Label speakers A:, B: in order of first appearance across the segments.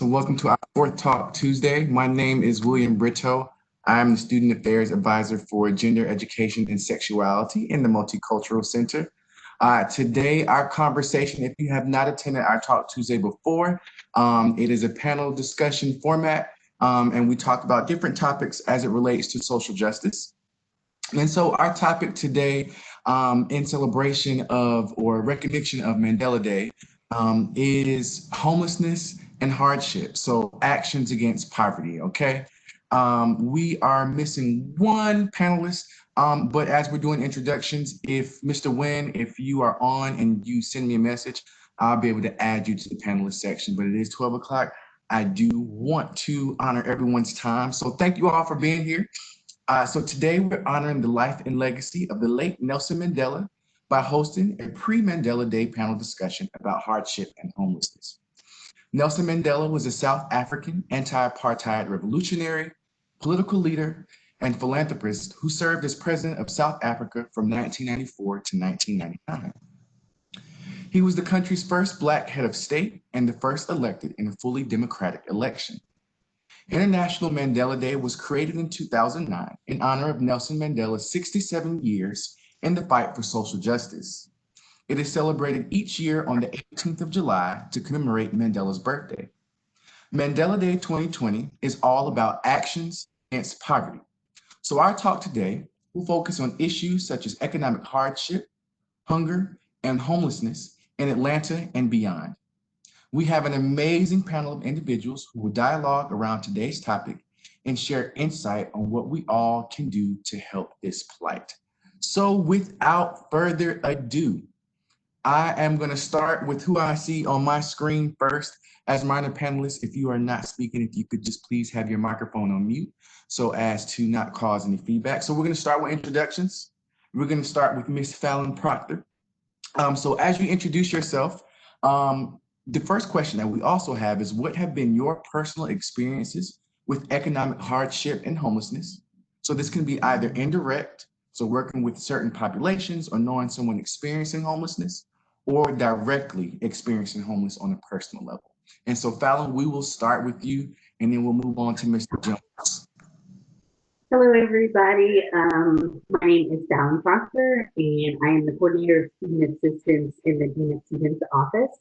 A: and welcome to our fourth Talk Tuesday. My name is William Brito. I'm the Student Affairs Advisor for Gender Education and Sexuality in the Multicultural Center. Today, our conversation, if you have not attended our Talk Tuesday before, it is a panel discussion format, and we talk about different topics as it relates to social justice. And so our topic today, in celebration of or recognition of Mandela Day, is homelessness and hardship. So actions against poverty, okay? We are missing one panelist, but as we're doing introductions, if Mr. Nguyen, if you are on and you send me a message, I'll be able to add you to the panelist section, but it is 12 o'clock. I do want to honor everyone's time. So thank you all for being here. So today we're honoring the life and legacy of the late Nelson Mandela by hosting a pre-Mandela Day panel discussion about hardship and homelessness. Nelson Mandela was a South African anti-apartheid revolutionary, political leader, and philanthropist who served as president of South Africa from 1994 to 1999. He was the country's first Black head of state and the first elected in a fully democratic election. International Mandela Day was created in 2009 in honor of Nelson Mandela's 67 years in the fight for social justice. It is celebrated each year on the 18th of July to commemorate Mandela's birthday. Mandela Day 2020 is all about actions against poverty. So our talk today will focus on issues such as economic hardship, hunger, and homelessness in Atlanta and beyond. We have an amazing panel of individuals who will dialogue around today's topic and share insight on what we all can do to help this plight. So without further ado, I am going to start with who I see on my screen first. As minor panelists, if you are not speaking, if you could just please have your microphone on mute so as to not cause any feedback. So we're going to start with introductions. We're going to start with Miss Fallon Proctor. So as you introduce yourself, the first question that we also have is, what have been your personal experiences with economic hardship and homelessness? So this can be either indirect, so working with certain populations or knowing someone experiencing homelessness, or directly experiencing homeless on a personal level. And so Fallon, we will start with you and then we'll move on to Mr. Jones.
B: Hello, everybody. My name is Fallon Proctor, and I am the coordinator of student assistance in the Dean of Students office.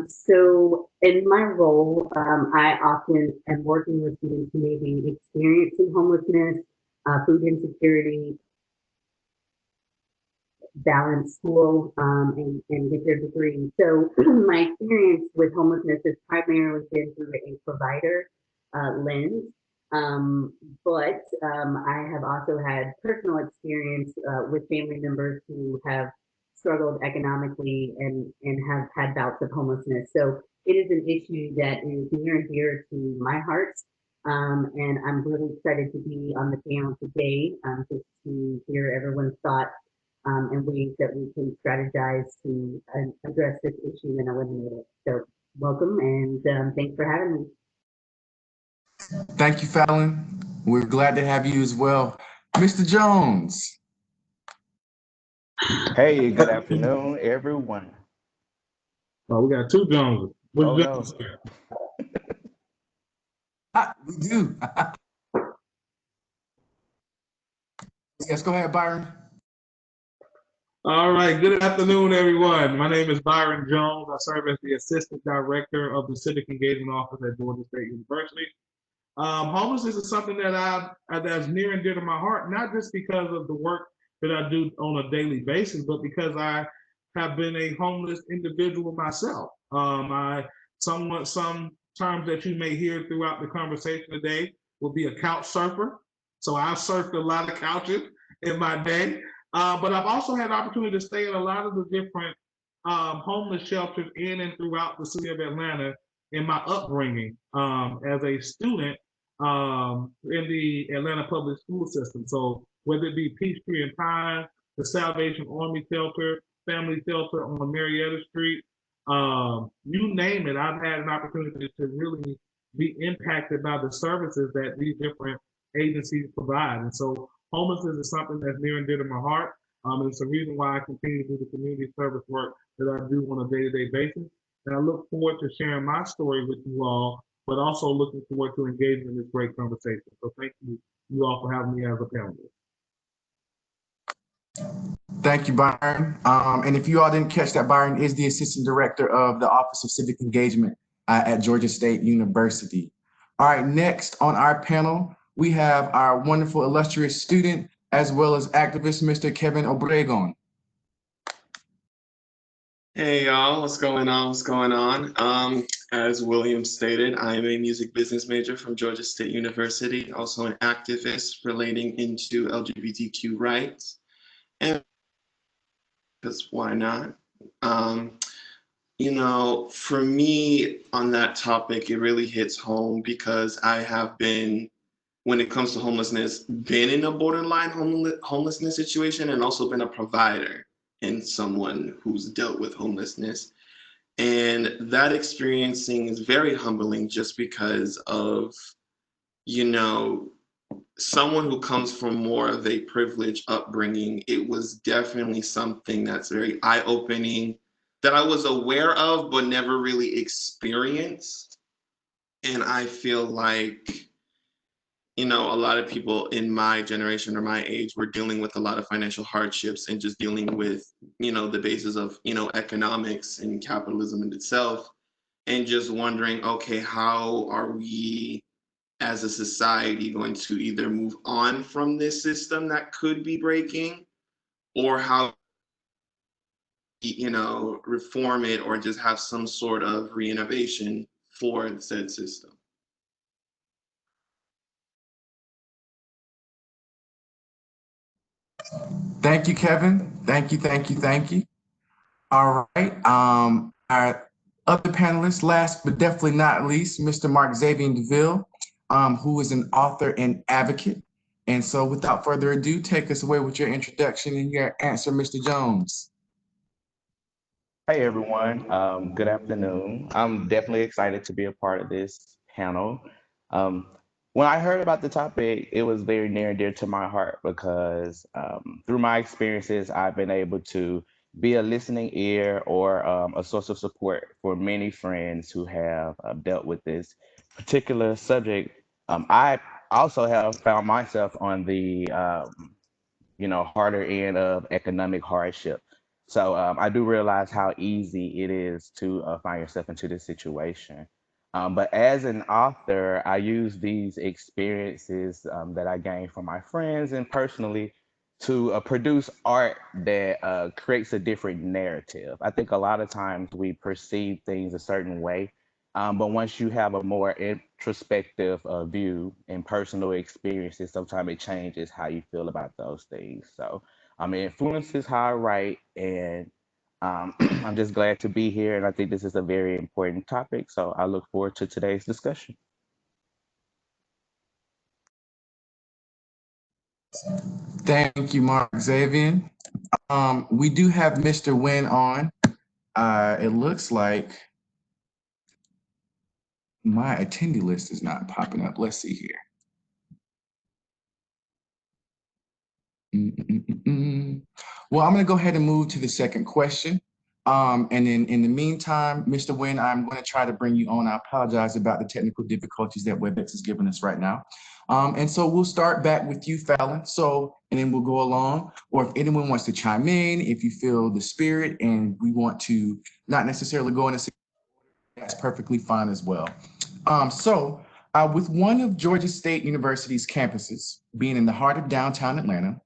B: So in my role, I often am working with students who may be experiencing homelessness, food insecurity, balance school, and get their degree. So my experience with homelessness has primarily been through a provider lens. But I have also had personal experience with family members who have struggled economically and have had bouts of homelessness. So it is an issue that is near and dear to my heart. And I'm really excited to be on the panel today just to hear everyone's thoughts and ways that we can strategize to address this issue and eliminate it. So welcome and thanks for having me.
A: Thank you, Fallon. We're glad to have you as well. Mr. Jones.
C: Hey, good afternoon, everyone.
D: Oh, we got two Joneses. Which
C: Oh,
D: Jones?
A: We do. Yes, go ahead, Byron.
D: All right, good afternoon, everyone. My name is Byron Jones. I serve as the Assistant Director of the Civic Engagement Office at Georgia State University. Homelessness is something that that's near and dear to my heart, not just because of the work that I do on a daily basis, but because I have been a homeless individual myself. Some terms that you may hear throughout the conversation today will be a couch surfer. So I've surfed a lot of couches in my day, but I've also had the opportunity to stay in a lot of the different homeless shelters in and throughout the city of Atlanta in my upbringing as a student in the Atlanta public school system. So whether it be Peachtree and Pine, the Salvation Army Shelter, Family Shelter on Marietta Street, you name it, I've had an opportunity to really be impacted by the services that these different agencies provide. And so homelessness is something that's near and dear to my heart. It's the reason why I continue to do the community service work that I do on a day-to-day basis. And I look forward to sharing my story with you all, but also looking forward to engaging in this great conversation. So thank you all for having me as a panelist.
A: Thank you, Byron. And if you all didn't catch that, Byron is the Assistant Director of the Office of Civic Engagement at Georgia State University. All right, next on our panel, we have our wonderful illustrious student as well as activist, Mr. Kevin Obregon.
E: Hey y'all, what's going on? What's going on? As William stated, I am a music business major from Georgia State University, also an activist relating into LGBTQ rights. And because why not? For me on that topic, it really hits home because I have been, when it comes to homelessness, been in a borderline homelessness situation and also been a provider and someone who's dealt with homelessness. And that experiencing is very humbling just because of, someone who comes from more of a privileged upbringing. It was definitely something that's very eye-opening that I was aware of, but never really experienced. And I feel like, a lot of people in my generation or my age were dealing with a lot of financial hardships and just dealing with, the basis of, economics and capitalism in itself, and just wondering, okay, how are we as a society going to either move on from this system that could be breaking, or how, reform it or just have some sort of reinnovation for said system.
A: Thank you, Kevin. Thank you, thank you, thank you. All right. Our other panelists, last but definitely not least, Mr. Mark Xavier DeVille, who is an author and advocate. And so without further ado, take us away with your introduction and your answer, Mr. Jones.
C: Hey everyone, good afternoon. I'm definitely excited to be a part of this panel. Um, when I heard about the topic, it was very near and dear to my heart because through my experiences, I've been able to be a listening ear or a source of support for many friends who have dealt with this particular subject. I also have found myself on the harder end of economic hardship. So I do realize how easy it is to find yourself into this situation. But as an author, I use these experiences that I gained from my friends and personally to produce art that creates a different narrative. I think a lot of times we perceive things a certain way, but once you have a more introspective view and personal experiences, sometimes it changes how you feel about those things. So, it influences how I write, and I'm just glad to be here. And I think this is a very important topic. So, I look forward to today's discussion.
A: Thank you, Mark Xavier. We do have Mr. Wynn on. It looks like my attendee list is not popping up. Let's see here. Well, I'm going to go ahead and move to the second question. And then in the meantime, Mr. Wynn, I'm going to try to bring you on. I apologize about the technical difficulties that WebEx is giving us right now. And so we'll start back with you, Fallon. So, and then we'll go along. Or if anyone wants to chime in, if you feel the spirit and we want to not necessarily go in a, that's perfectly fine as well. With one of Georgia State University's campuses being in the heart of downtown Atlanta,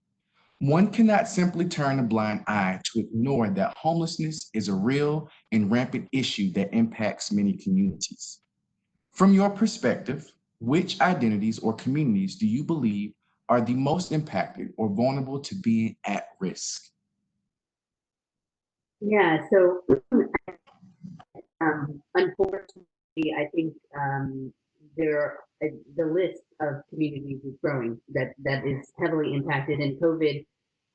A: one cannot simply turn a blind eye to ignore that homelessness is a real and rampant issue that impacts many communities. From your perspective, which identities or communities do you believe are the most impacted or vulnerable to being at risk?
B: Yeah, so unfortunately, I think the list of communities is growing that is heavily impacted, and COVID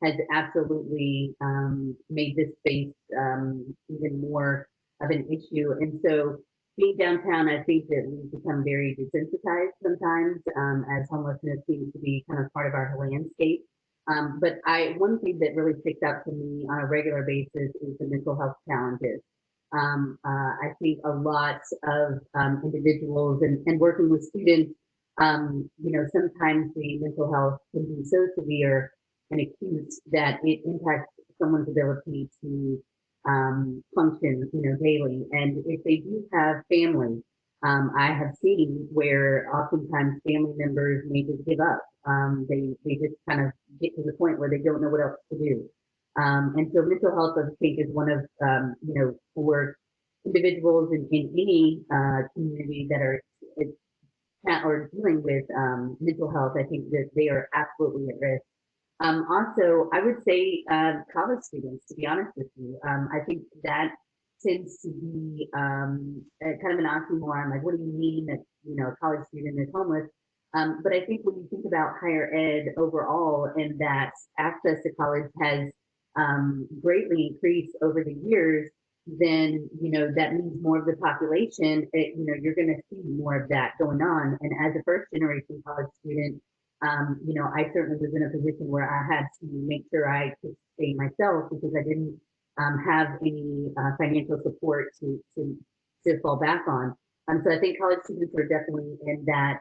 B: has absolutely made this space even more of an issue. And so, being downtown, I think that we've become very desensitized sometimes, as homelessness seems to be kind of part of our landscape. But one thing that really sticks out to me on a regular basis is the mental health challenges I think a lot of individuals and working with students, sometimes the mental health can be so severe and acute that it impacts someone's ability to function, daily. And if they do have family, I have seen where oftentimes family members may just give up. They just kind of get to the point where they don't know what else to do. And so mental health, I think, is one of, for individuals in any community that are or dealing with mental health, I think that they are absolutely at risk. Also, I would say college students, to be honest with you. I think that tends to be kind of an oxymoron. Like, what do you mean that, a college student is homeless? But I think when you think about higher ed overall and that access to college has greatly increased over the years, then, that means more of the population, you're going to see more of that going on. And as a first generation college student, I certainly was in a position where I had to make sure I could sustain myself because I didn't have any financial support to fall back on. So I think college students are definitely in that.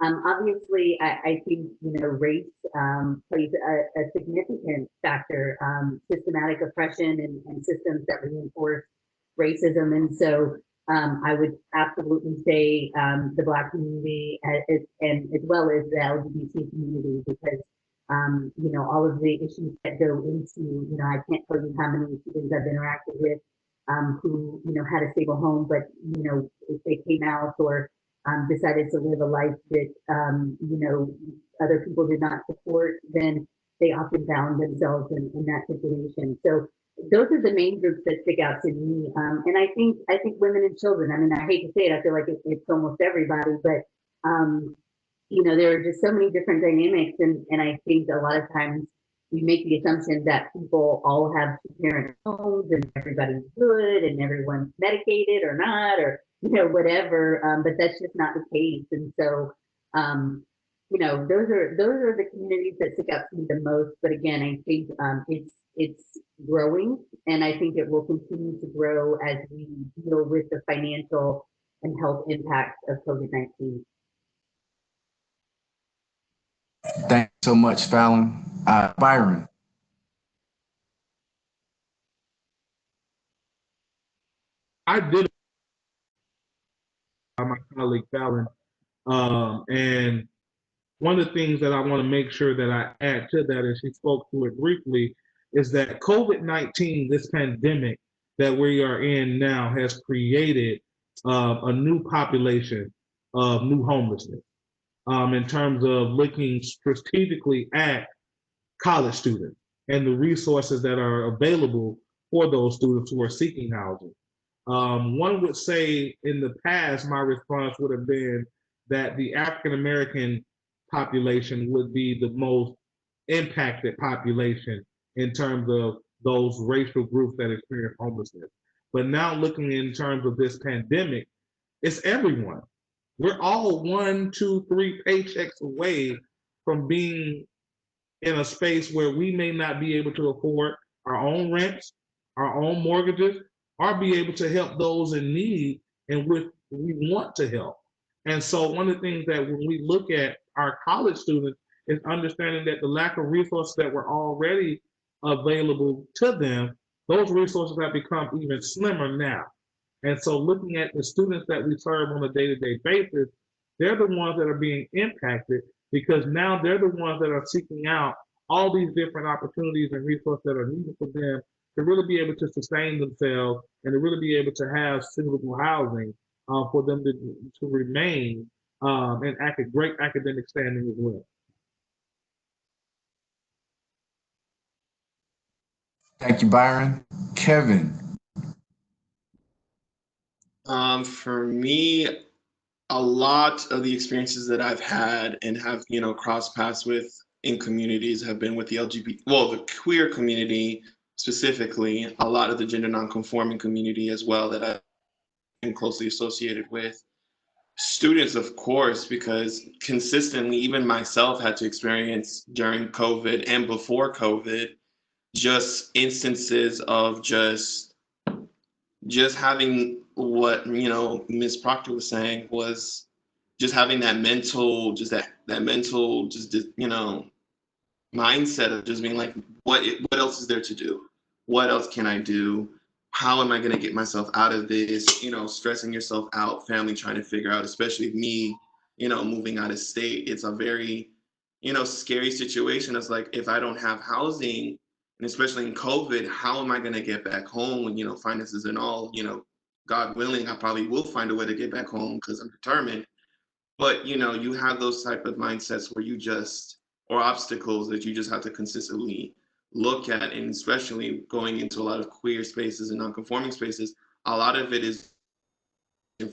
B: Obviously, I think race plays a significant factor. Systematic oppression and systems that reinforce racism, and so I would absolutely say the Black community and as well as the LGBT community, because all of the issues that go into, I can't tell you how many students I've interacted with who had a stable home, but if they came out or decided to live a life that other people did not support, then they often found themselves in that situation. So those are the main groups that stick out to me. And I think women and children. I mean, I hate to say it, I feel like it's almost everybody, but there are just so many different dynamics, and I think a lot of times we make the assumption that people all have two-parent homes and everybody's good and everyone's medicated or not, or whatever. But that's just not the case. And so, those are the communities that stick out to me the most. But again, I think it's growing, and I think it will continue to grow as we deal with the financial and health impacts of COVID-19.
A: Thanks so much, Fallon. Byron.
D: I did my colleague Fallon, and one of the things that I want to make sure that I add to that, and she spoke to it briefly, is that COVID-19, this pandemic that we are in now, has created a new population of new homelessness in terms of looking strategically at college students and the resources that are available for those students who are seeking housing. One would say in the past, my response would have been that the African American population would be the most impacted population in terms of those racial groups that experience homelessness. But now looking in terms of this pandemic, it's everyone. We're all 1, 2, 3 paychecks away from being in a space where we may not be able to afford our own rents, our own mortgages, or be able to help those in need and which we want to help. And so one of the things that when we look at our college students is understanding that the lack of resources that were already available to them, those resources have become even slimmer now. And so looking at the students that we serve on a day-to-day basis, they're the ones that are being impacted because now they're the ones that are seeking out all these different opportunities and resources that are needed for them to really be able to sustain themselves and to really be able to have suitable housing for them to remain and great academic standing as well.
A: Thank you, Byron. Kevin.
E: For me, a lot of the experiences that I've had and have, crossed paths with in communities have been with the the queer community specifically, a lot of the gender nonconforming community as well that I've been closely associated with. Students, of course, because consistently, even myself had to experience during COVID and before COVID, just instances of just just having what, Miss Proctor was saying was just having that mental, just that mental, mindset of just being like, what else is there to do? What else can I do? How am I going to get myself out of this? Stressing yourself out, family trying to figure out, especially me, moving out of state. It's a very, scary situation. It's like, if I don't have housing, and especially in COVID, how am I going to get back home when, finances and all, God willing, I probably will find a way to get back home because I'm determined. But you have those type of mindsets where or obstacles that you just have to consistently look at. And especially going into a lot of queer spaces and non-conforming spaces, a lot of it is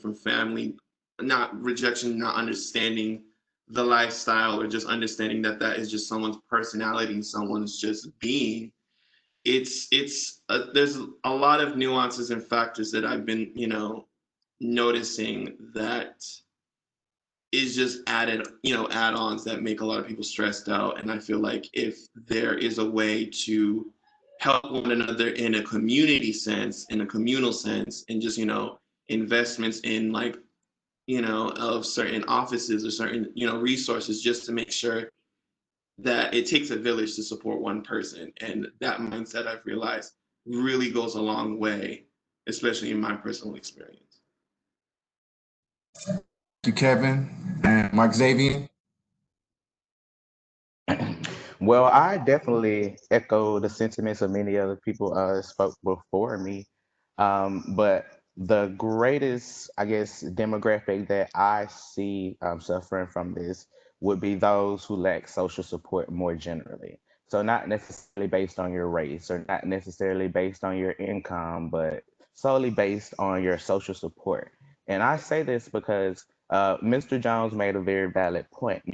E: from family, not rejection, not understanding the lifestyle, or just understanding that that is just someone's personality, someone's just being. There's a lot of nuances and factors that I've been noticing that is just add-ons that make a lot of people stressed out. And I feel like if there is a way to help one another in a community sense, in a communal sense, and just investments in, like, of certain offices or certain resources, just to make sure that it takes a village to support one person. And that mindset, I've realized, really goes a long way, especially in my personal experience.
A: Thank you, Kevin. And Mark Xavier.
C: Well, I definitely echo the sentiments of many other people spoke before me. But the greatest, I guess, demographic that I see suffering from this would be those who lack social support more generally. So not necessarily based on your race or not necessarily based on your income, but solely based on your social support. And I say this because Mr. Jones made a very valid point.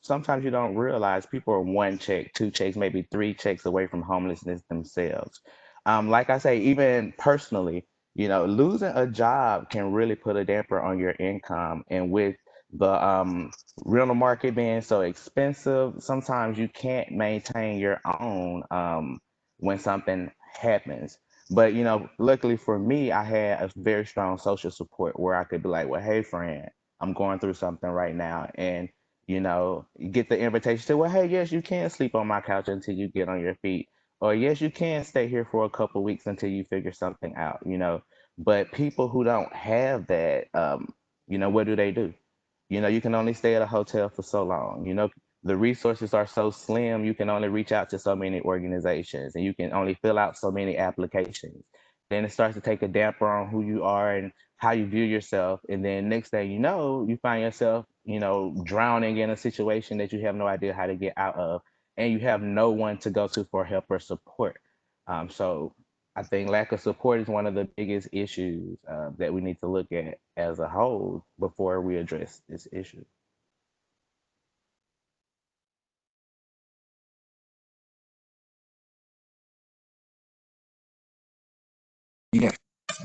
C: Sometimes you don't realize people are one check, two checks, maybe three checks away from homelessness themselves. Like I say, even personally, losing a job can really put a damper on your income. And with the rental market being so expensive, sometimes you can't maintain your own when something happens. But luckily for me, I had a very strong social support where I could be like, well, hey, friend, I'm going through something right now. And, you get the invitation to, well, hey, yes, you can sleep on my couch until you get on your feet. Or yes, you can stay here for a couple weeks until you figure something out. But people who don't have that, what do? You can only stay at a hotel for so long. The resources are so slim, you can only reach out to so many organizations and you can only fill out so many applications. Then it starts to take a damper on who you are and how you view yourself. And then next thing you know, you find yourself, drowning in a situation that you have no idea how to get out of, and you have no one to go to for help or support. So I think lack of support is one of the biggest issues that we need to look at as a whole before we address this issue.
A: Yeah.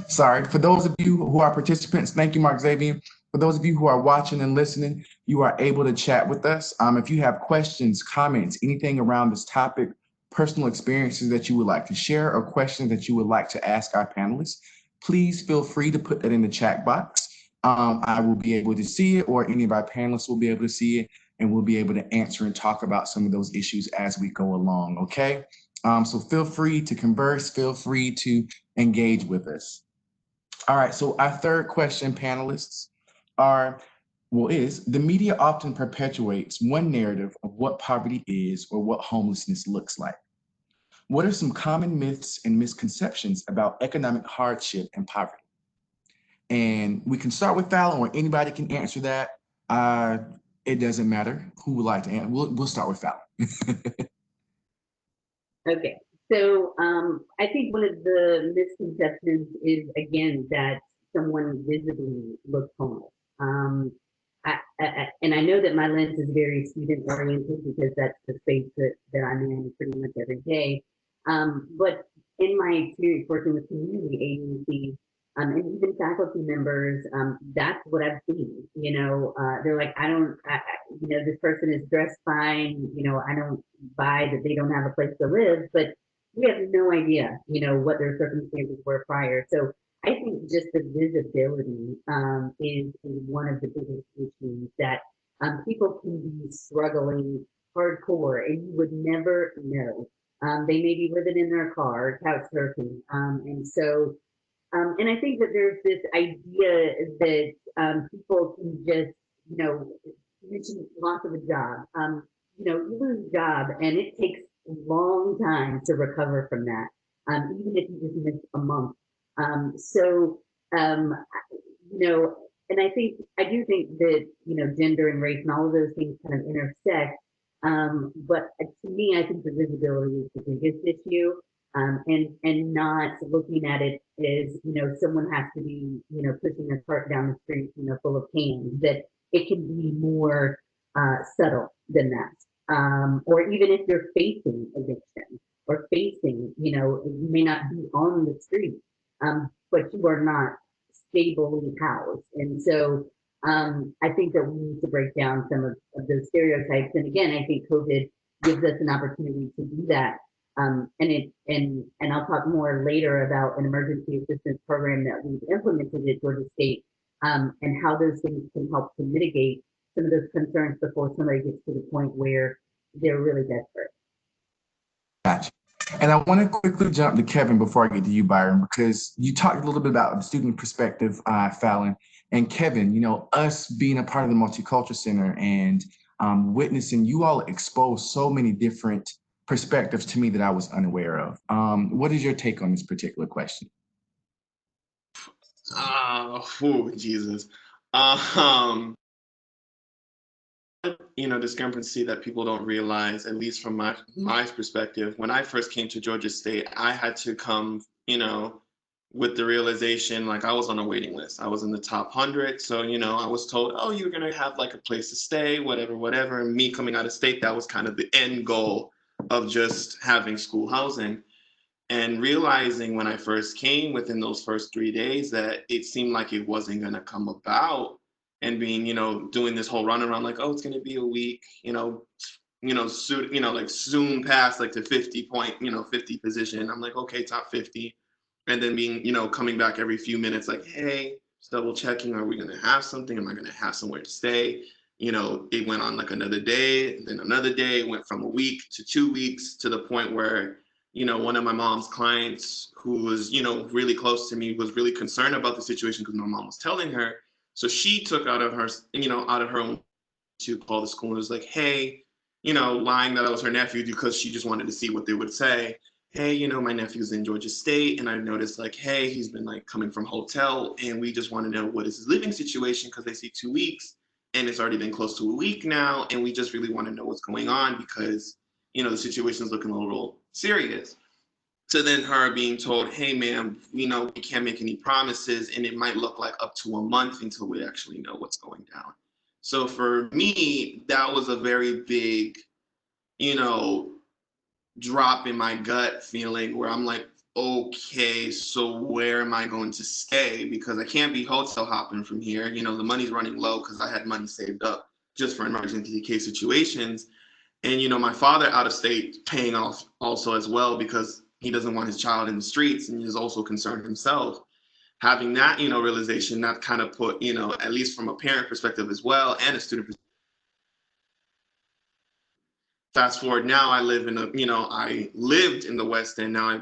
A: Sorry. For those of you who are participants, thank you, Mark Xavier. For those of you who are watching and listening, you are able to chat with us. If you have questions, comments, anything around this topic, personal experiences that you would like to share, or questions that you would like to ask our panelists, please feel free to put that in the chat box. I will be able to see it, or any of our panelists will be able to see it, and we'll be able to answer and talk about some of those issues as we go along, okay? So feel free to converse, feel free to engage with us. All right, so our third question, panelists, is the media often perpetuates one narrative of what poverty is or what homelessness looks like. What are some common myths and misconceptions about economic hardship and poverty? And we can start with Fallon, or anybody can answer that. It doesn't matter who would like to answer. We'll start with Fallon.
B: Okay, so I think one of the misconceptions is, again, that someone visibly looks homeless. And I know that my lens is very student oriented because that's the space that I'm in pretty much every day. But in my experience working with community agencies, and even faculty members, that's what I've seen. They're like, this person is dressed fine. I don't buy that they don't have a place to live, but we have no idea, what their circumstances were prior. So I think just the visibility is one of the biggest issues that people can be struggling hardcore and you would never know. They may be living in their car, couch surfing. And I think that there's this idea that people can just, you know, you mentioned loss of a job. You lose a job and it takes a long time to recover from that, even if you just miss a month. So, um, and I do think that, gender and race and all of those things kind of intersect. But to me, I think the visibility is the biggest issue, and not looking at it as, someone has to be, pushing a cart down the street, full of cans, that it can be more subtle than that. Or even if you're facing eviction or facing, you may not be on the street, but you are not stably housed. And so I think that we need to break down some of those stereotypes. And again, I think COVID gives us an opportunity to do that. And I'll talk more later about an emergency assistance program that we've implemented at Georgia State, and how those things can help to mitigate some of those concerns before somebody gets to the point where they're really desperate.
A: Gotcha. And I want to quickly jump to Kevin before I get to you, Byron, because you talked a little bit about the student perspective, Fallon. And Kevin, us being a part of the Multicultural Center and witnessing you all expose so many different perspectives to me that I was unaware of. What is your take on this particular question?
E: Oh, Jesus. Discrepancy that people don't realize, at least from my perspective. When I first came to Georgia State, I had to come, with the realization, like, I was on a waiting list. I was in the top 100. So, I was told, oh, you're going to have like a place to stay, whatever, whatever. And me coming out of state, that was kind of the end goal of just having school housing. And realizing when I first came within those first 3 days that it seemed like it wasn't going to come about, and being, doing this whole runaround, like, oh, it's going to be a week, soon, like soon past like the 50 point, 50 position. I'm like, okay, top 50. And then being, coming back every few minutes, like, hey, just double checking, are we going to have something? Am I going to have somewhere to stay? It went on like another day, then another day. It went from a week to 2 weeks, to the point where, one of my mom's clients, who was, really close to me, was really concerned about the situation because my mom was telling her. So she took out of her own to call the school and was like, hey, lying that I was her nephew because she just wanted to see what they would say. Hey, my nephew's in Georgia State, and I noticed, like, hey, he's been like coming from hotel, and we just want to know what is his living situation, because they say 2 weeks, and it's already been close to a week now, and we just really want to know what's going on because, the situation is looking a little serious. To then her being told, hey, ma'am, we can't make any promises, and it might look like up to a month until we actually know what's going down. So for me, that was a very big, drop in my gut feeling, where I'm like, okay, so where am I going to stay? Because I can't be hotel hopping from here. The money's running low because I had money saved up just for emergency case situations. And, my father out of state paying off also as well, because he doesn't want his child in the streets, and he's also concerned himself. Having that, realization, that kind of put, at least from a parent perspective as well, and a student perspective. Fast forward now, I live in I lived in the West End. Now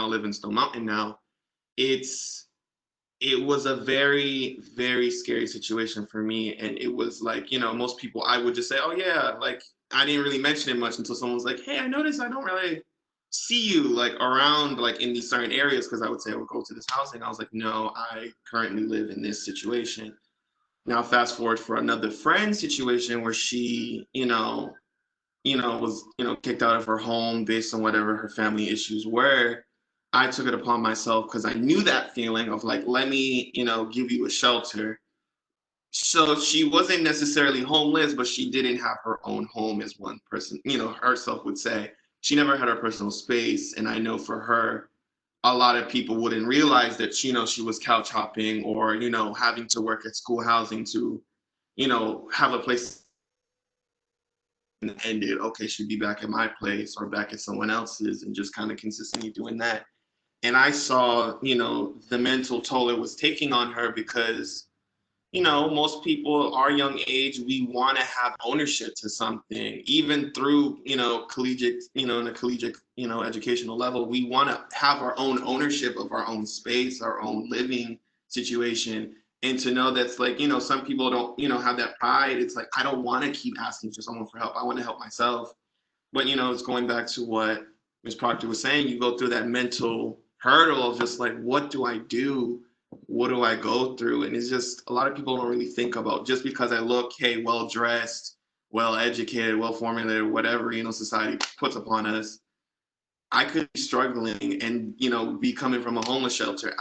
E: live in Stone Mountain now. It was a very, very scary situation for me. And it was like, most people, I would just say, oh yeah, like, I didn't really mention it much until someone was like, hey, I noticed I don't really see you like around, like in these certain areas. Cause I would say I would go to this housing. I was like, no, I currently live in this situation. Now, fast forward for another friend situation where she, was, kicked out of her home based on whatever her family issues were. I took it upon myself, because I knew that feeling of like, let me, give you a shelter. So she wasn't necessarily homeless, but she didn't have her own home, as one person, herself would say. She never had her personal space. And I know for her, a lot of people wouldn't realize that, she was couch hopping, or, having to work at school housing to, have a place ended. Okay, she'd be back at my place or back at someone else's, and just kind of consistently doing that. And I saw, the mental toll it was taking on her because, most people our young age, we want to have ownership to something, even through, collegiate, in a collegiate, educational level. We want to have our own ownership of our own space, our own living situation. And to know that's like, some people don't, have that pride. It's like, I don't want to keep asking for someone for help. I want to help myself. But, it's going back to what Ms. Proctor was saying. You go through that mental hurdle of just like, what do I do? What do I go through? And it's just a lot of people don't really think about, just because I look, hey, well dressed, well educated, well formulated, whatever, society puts upon us. I could be struggling and, be coming from a homeless shelter.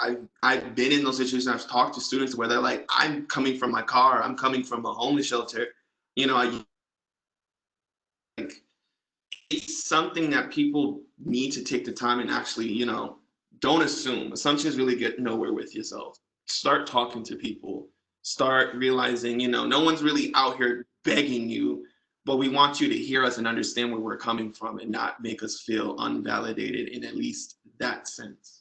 E: I've been in those situations. I've talked to students where they're like, I'm coming from my car, I'm coming from a homeless shelter. I like, it's something that people need to take the time and actually, don't assume. Assumptions really get nowhere with yourself. Start talking to people. Start realizing, no one's really out here begging you, but we want you to hear us and understand where we're coming from and not make us feel unvalidated in at least that sense.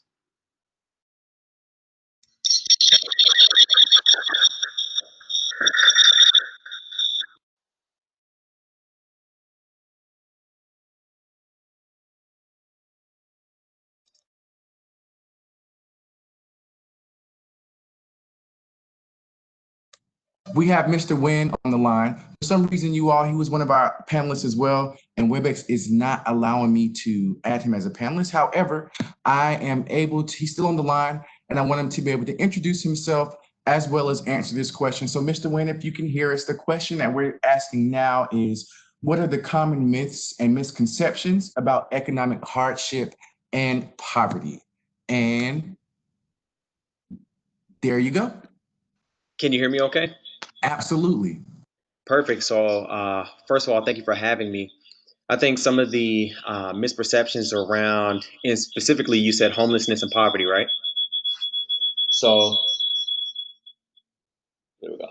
A: We have Mr. Wynn on the line. For some reason, he was one of our panelists as well, and WebEx is not allowing me to add him as a panelist. However, he's still on the line, and I want him to be able to introduce himself as well as answer this question. So, Mr. Wynn, if you can hear us, the question that we're asking now is, what are the common myths and misconceptions about economic hardship and poverty? And there you go.
F: Can you hear me okay?
A: Absolutely.
F: Perfect. So, first of all, thank you for having me. I think some of the misperceptions around, and specifically, you said homelessness and poverty, right? So, there we go.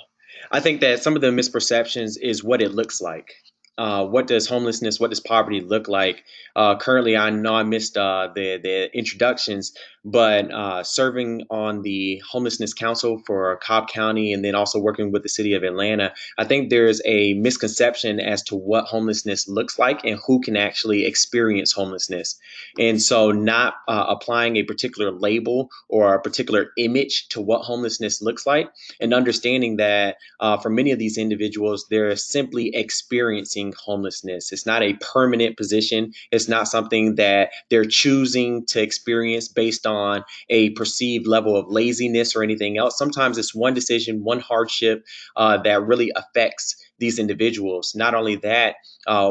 F: I think that some of the misperceptions is what it looks like. What does homelessness, what does poverty look like? Currently, I know I missed the introductions, but serving on the Homelessness Council for Cobb County and then also working with the city of Atlanta, I think there's a misconception as to what homelessness looks like and who can actually experience homelessness. And so, not applying a particular label or a particular image to what homelessness looks like, and understanding that for many of these individuals, they're simply experiencing homelessness. It's not a permanent position. It's not something that they're choosing to experience based on a perceived level of laziness or anything else. Sometimes it's one decision, one hardship that really affects these individuals. Not only that,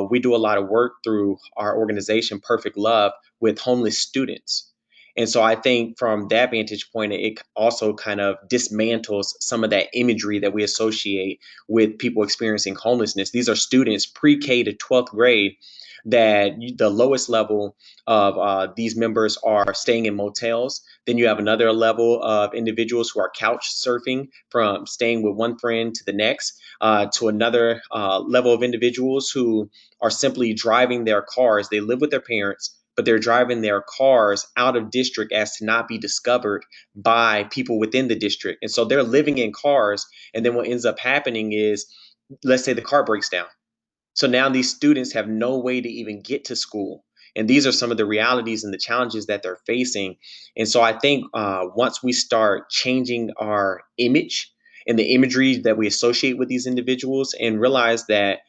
F: we do a lot of work through our organization, Perfect Love, with homeless students. And so I think from that vantage point, it also kind of dismantles some of that imagery that we associate with people experiencing homelessness. These are students pre-K to 12th grade that the lowest level of these members are staying in motels. Then you have another level of individuals who are couch surfing, from staying with one friend to the next, to another level of individuals who are simply driving their cars. They live with their parents, but they're driving their cars out of district as to not be discovered by people within the district. And so they're living in cars. And then what ends up happening is, let's say the car breaks down. So now these students have no way to even get to school. And these are some of the realities and the challenges that they're facing. And so I think once we start changing our image and the imagery that we associate with these individuals, and realize that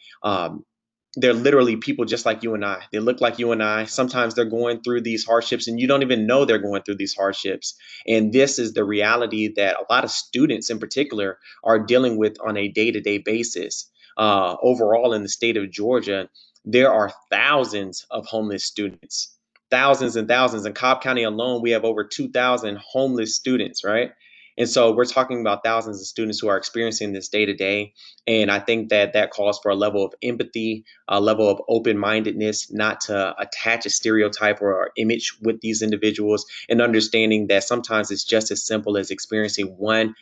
F: they're literally people just like you and I. They look like you and I. Sometimes they're going through these hardships and you don't even know they're going through these hardships. And this is the reality that a lot of students in particular are dealing with on a day-to-day basis. Overall, in the state of Georgia, there are thousands of homeless students, thousands and thousands. In Cobb County alone, we have over 2,000 homeless students, right? And so we're talking about thousands of students who are experiencing this day to day. And I think that that calls for a level of empathy, a level of open-mindedness, not to attach a stereotype or image with these individuals, and understanding that sometimes it's just as simple as experiencing one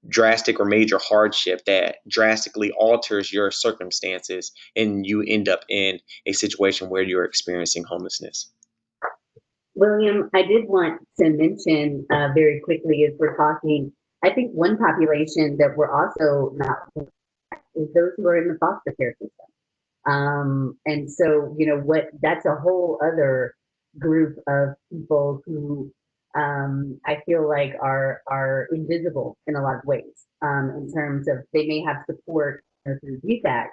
F: drastic or major hardship that drastically alters your circumstances, and you end up in a situation where you're experiencing homelessness.
B: William, I did want to mention very quickly as we're talking, I think one population that we're also not is those who are in the foster care system. And so, what that's a whole other group of people who I feel like are invisible in a lot of ways, in terms of they may have support through DFAC,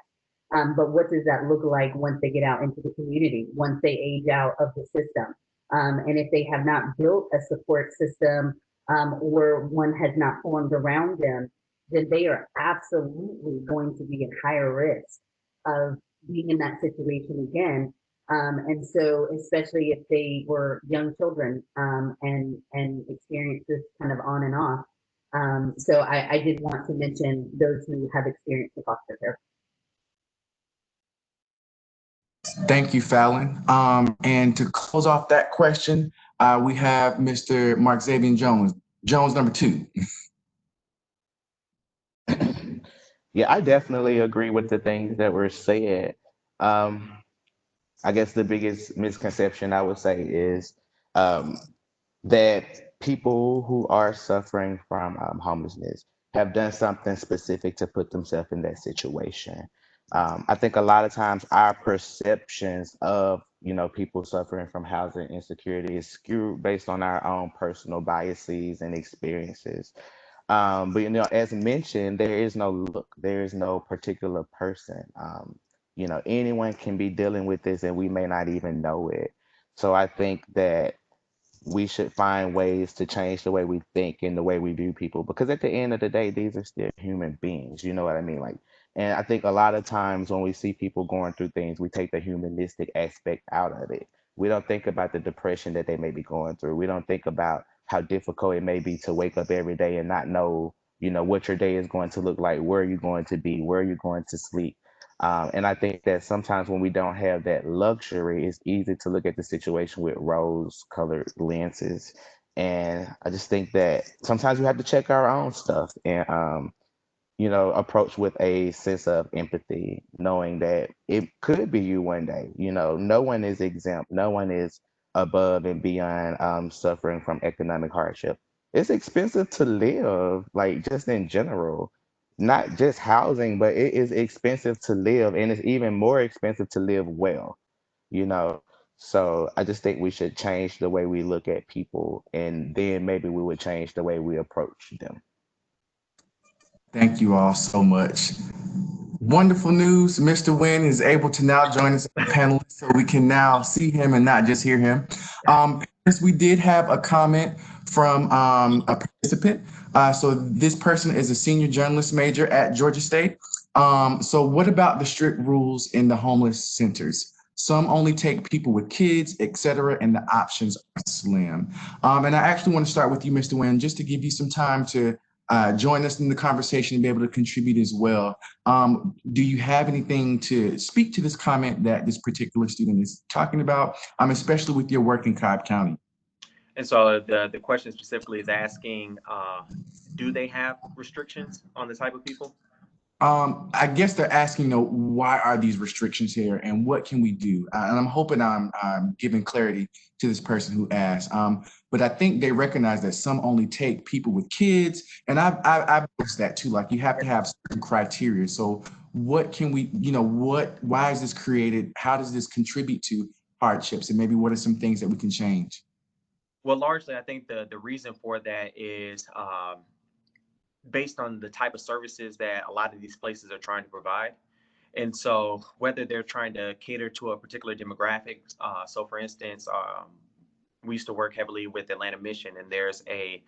B: but what does that look like once they get out into the community, once they age out of the system? And if they have not built a support system, or one has not formed around them, then they are absolutely going to be at higher risk of being in that situation again. And so, especially if they were young children, and experienced this kind of on and off. So I did want to mention those who have experienced the foster care.
A: Thank you, Fallon. And to close off that question, we have Mr. Mark Xavier Jones, Jones number 2.
C: Yeah, I definitely agree with the things that were said. Um, I guess the biggest misconception I would say is um, that people who are suffering from homelessness have done something specific to put themselves in that situation. I think a lot of times our perceptions of people suffering from housing insecurity is skewed based on our own personal biases and experiences. But as mentioned, there is no look, there is no particular person. Anyone can be dealing with this, and we may not even know it. So I think that we should find ways to change the way we think and the way we view people, because at the end of the day, these are still human beings. You know what I mean? Like, and I think a lot of times when we see people going through things, we take the humanistic aspect out of it. We don't think about the depression that they may be going through. We don't think about how difficult it may be to wake up every day and not know, what your day is going to look like, where you're going to be, where you're going to sleep. And I think that sometimes when we don't have that luxury, it's easy to look at the situation with rose-colored lenses. And I just think that sometimes we have to check our own stuff and, approach with a sense of empathy, knowing that it could be you one day. No one is exempt. No one is above and beyond suffering from economic hardship. It's expensive to live, like just in general, not just housing, but it is expensive to live, and it's even more expensive to live well, you know. So I just think we should change the way we look at people, and then maybe we would change the way we approach them.
A: Thank you all so much. Wonderful news. Mr. Wynn is able to now join us as a panelist, so we can now see him and not just hear him. Yes, we did have a comment from a participant. So this person is a senior journalist major at Georgia State. So what about the strict rules in the homeless centers? Some only take people with kids, et cetera, and the options are slim. And I actually want to start with you, Mr. Wynn, just to give you some time to join us in the conversation and be able to contribute as well. Do you have anything to speak to this comment that this particular student is talking about, especially with your work in Cobb County?
F: And so the question specifically is asking, do they have restrictions on the type of people?
A: I guess they're asking, why are these restrictions here and what can we do? And I'm hoping I'm giving clarity to this person who asked. But I think they recognize that some only take people with kids. And I've noticed that too. Like you have to have certain criteria. So what can we, why is this created? How does this contribute to hardships? And maybe what are some things that we can change?
F: Well, largely, I think the reason for that is based on the type of services that a lot of these places are trying to provide. And so, whether they're trying to cater to a particular demographic, so for instance, we used to work heavily with Atlanta Mission, and there's a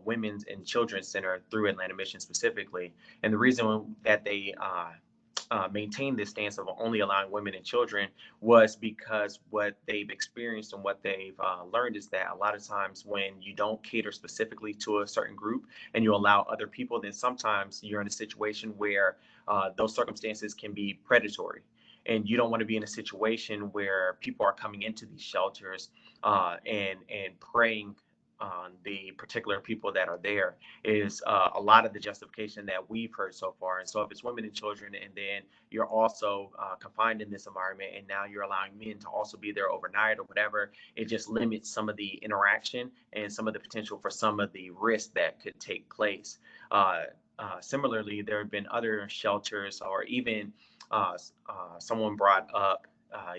F: women's and children's center through Atlanta Mission specifically. And the reason that they maintained this stance of only allowing women and children was because what they've experienced and what they've learned is that a lot of times when you don't cater specifically to a certain group and you allow other people, then sometimes you're in a situation where those circumstances can be predatory. And you don't want to be in a situation where people are coming into these shelters and preying the particular people that are there is a lot of the justification that we've heard so far. And so if it's women and children, and then you're also confined in this environment, and now you're allowing men to also be there overnight or whatever, it just limits some of the interaction and some of the potential for some of the risk that could take place. Similarly, there have been other shelters, or even someone brought up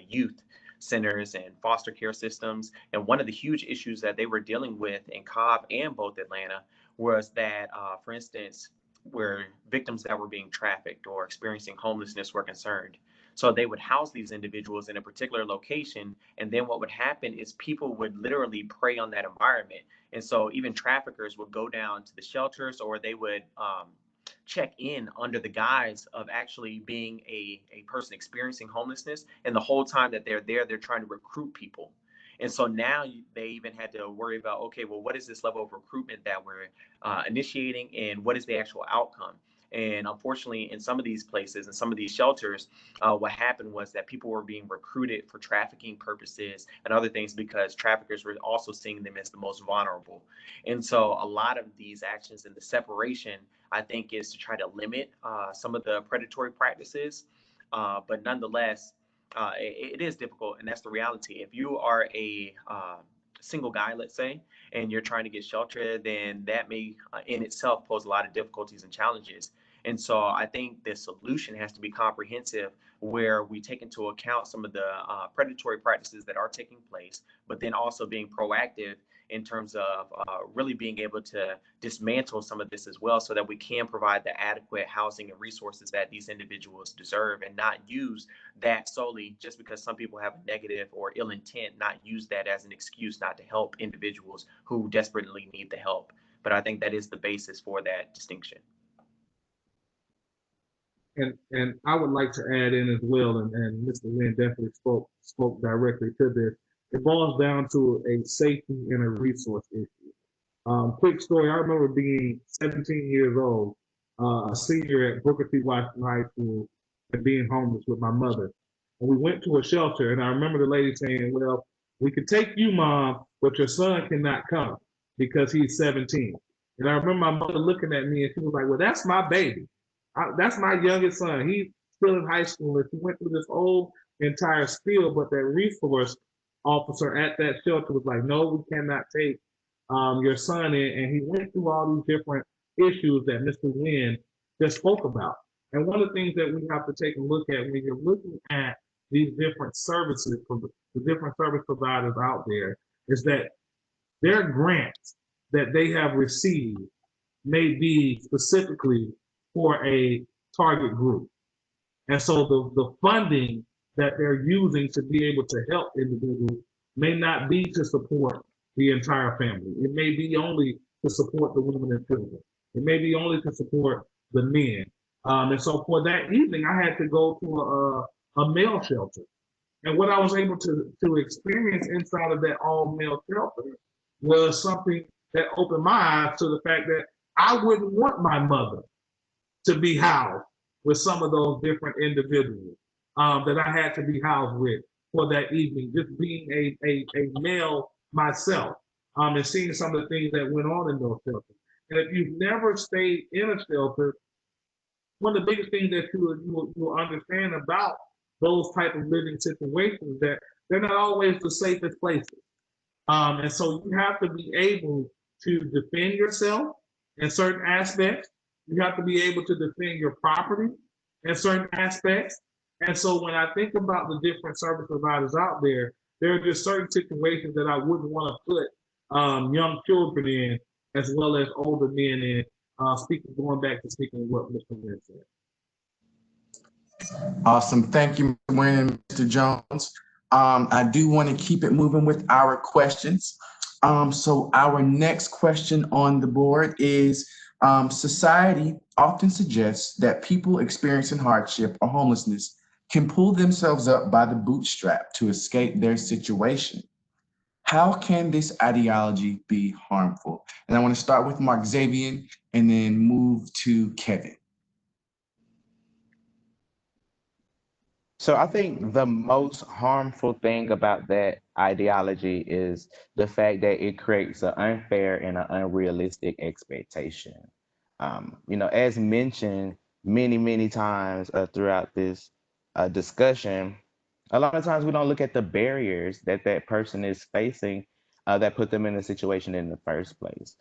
F: youth centers and foster care systems. And one of the huge issues that they were dealing with in Cobb and both Atlanta was that, for instance, where victims that were being trafficked or experiencing homelessness were concerned. So they would house these individuals in a particular location. And then what would happen is people would literally prey on that environment. And so even traffickers would go down to the shelters, or they would check in under the guise of actually being a person experiencing homelessness. And the whole time that they're there, they're trying to recruit people. And so now they even had to worry about, okay, well, what is this level of recruitment that we're initiating, and what is the actual outcome? And unfortunately, in some of these places and some of these shelters, what happened was that people were being recruited for trafficking purposes and other things, because traffickers were also seeing them as the most vulnerable. And so a lot of these actions and the separation, I think, is to try to limit some of the predatory practices. But nonetheless, it is difficult, and that's the reality. If you are a single guy, let's say, and you're trying to get shelter, then that may in itself pose a lot of difficulties and challenges. And so I think the solution has to be comprehensive, where we take into account some of the predatory practices that are taking place, but then also being proactive in terms of really being able to dismantle some of this as well, so that we can provide the adequate housing and resources that these individuals deserve, and not use that solely just because some people have a negative or ill intent, not use that as an excuse not to help individuals who desperately need the help. But I think that is the basis for that distinction.
D: And I would like to add in as well, and Mr. Lynn definitely spoke directly to this. It boils down to a safety and a resource issue. Quick story, I remember being 17 years old, a senior at Booker T. Washington High School, and being homeless with my mother. And we went to a shelter, and I remember the lady saying, well, we could take you, Mom, but your son cannot come because he's 17. And I remember my mother looking at me, and she was like, well, that's my baby. That's my youngest son. He's still in high school. And she went through this whole entire spiel, but that resource officer at that shelter was like, no, we cannot take your son in. And he went through all these different issues that Mr. Lynn just spoke about. And one of the things that we have to take a look at when you're looking at these different services, the different service providers out there, is that their grants that they have received may be specifically for a target group. And so the funding that they're using to be able to help individuals may not be to support the entire family. It may be only to support the women and children. It may be only to support the men. And so for that evening, I had to go to a male shelter. And what I was able to experience inside of that all male shelter was something that opened my eyes to the fact that I wouldn't want my mother to be housed with some of those different individuals that I had to be housed with for that evening, just being a male myself, and seeing some of the things that went on in those shelters. And if you've never stayed in a shelter, one of the biggest things that you'll understand about those type of living situations, that they're not always the safest places. And so you have to be able to defend yourself in certain aspects. You have to be able to defend your property in certain aspects. And so when I think about the different service providers out there, there are just certain situations that I wouldn't want to put young children in, as well as older men in. Going back to speaking what Mr. Lynn said.
A: Awesome. Thank you, Mr. Wynn and Mr. Jones. I do want to keep it moving with our questions. So our next question on the board is, society often suggests that people experiencing hardship or homelessness can pull themselves up by the bootstrap to escape their situation. How can this ideology be harmful? And I want to start with Mark Xavier and then move to Kevin.
C: So I think the most harmful thing about that ideology is the fact that it creates an unfair and an unrealistic expectation. As mentioned many times throughout this discussion, a lot of times we don't look at the barriers that that person is facing that put them in the situation in the first place.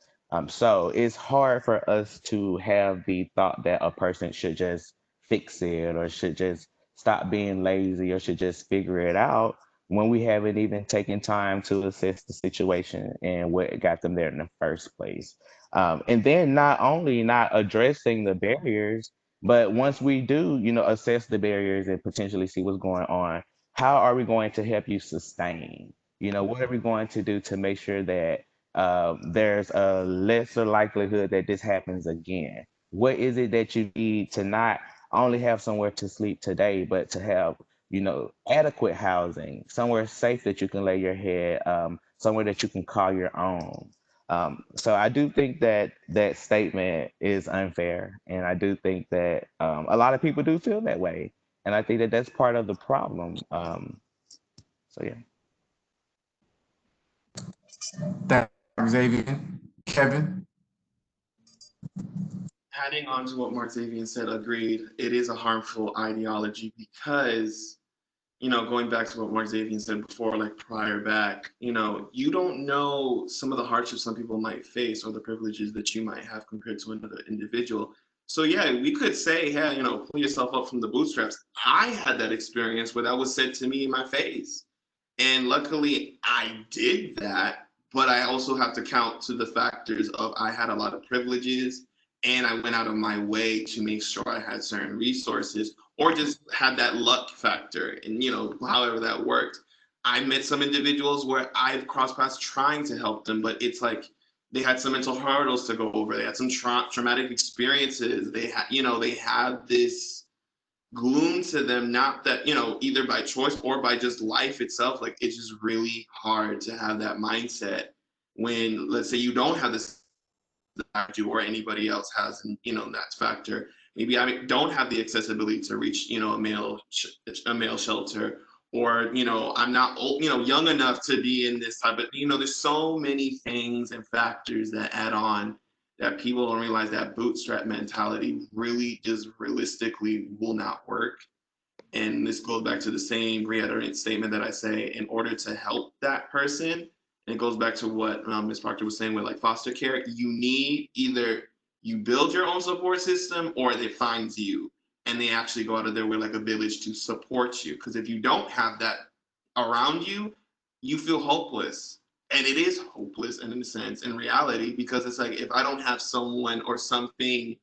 C: So it's hard for us to have the thought that a person should just fix it or should just stop being lazy or should just figure it out when we haven't even taken time to assess the situation and what got them there in the first place. And then not only not addressing the barriers, but once we do, assess the barriers and potentially see what's going on, how are we going to help you sustain? What are we going to do to make sure that there's a lesser likelihood that this happens again? What is it that you need to not only have somewhere to sleep today, but to have, adequate housing, somewhere safe that you can lay your head, somewhere that you can call your own. So I do think that that statement is unfair, and I do think that a lot of people do feel that way, and I think that that's part of the problem. So yeah.
A: Thank you, Xavier. Kevin?
E: Adding on to what Mark Xavier said, agreed. It is a harmful ideology because, going back to what Mark Xavier said before, like prior back, you don't know some of the hardships some people might face or the privileges that you might have compared to another individual. So yeah, we could say, hey, pull yourself up from the bootstraps. I had that experience where that was said to me in my face. And luckily I did that, but I also have to count to the factors of I had a lot of privileges and I went out of my way to make sure I had certain resources or just had that luck factor. And, however that worked. I met some individuals where I've crossed paths trying to help them, but it's like they had some mental hurdles to go over. They had some traumatic experiences. They had this gloom to them, not that, either by choice or by just life itself. Like it's just really hard to have that mindset when, let's say, you don't have this you or anybody else has, and that factor. Maybe I don't have the accessibility to reach, a male shelter, or I'm not old, young enough to be in this type of, there's so many things and factors that add on that people don't realize that bootstrap mentality really just realistically will not work. And this goes back to the same reiterate statement that I say, in order to help that person, and it goes back to what Ms. Proctor was saying with like foster care, you need either you build your own support system or it finds you and they actually go out of their way like a village to support you. Because if you don't have that around you, you feel hopeless. And it is hopeless in a sense, in reality, because it's like if I don't have someone or something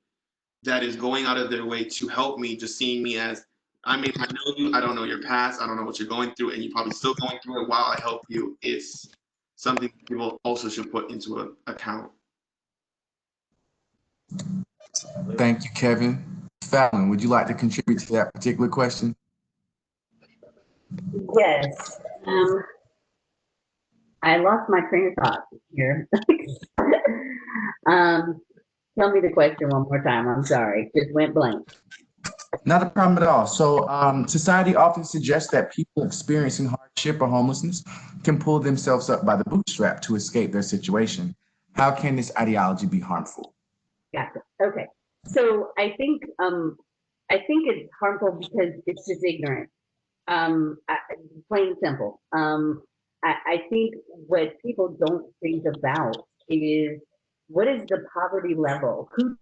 E: that is going out of their way to help me, just seeing me as, I mean, I know you, I don't know your past, I don't know what you're going through, and you're probably still going through it while I help you. It's something people also should put into account.
A: Thank you, Kevin. Fallon, would you like to contribute to that particular question?
B: Yes. I lost my train of thought here. Tell me the question one more time. I'm sorry. Just went blank.
A: Not a problem at all. So society often suggests that people experiencing hardship or homelessness can pull themselves up by the bootstrap to escape their situation. How can this ideology be harmful?
B: Gotcha. Okay. So I think it's harmful because it's just ignorant. Plain and simple. I think what people don't think about is what is the poverty level? Who?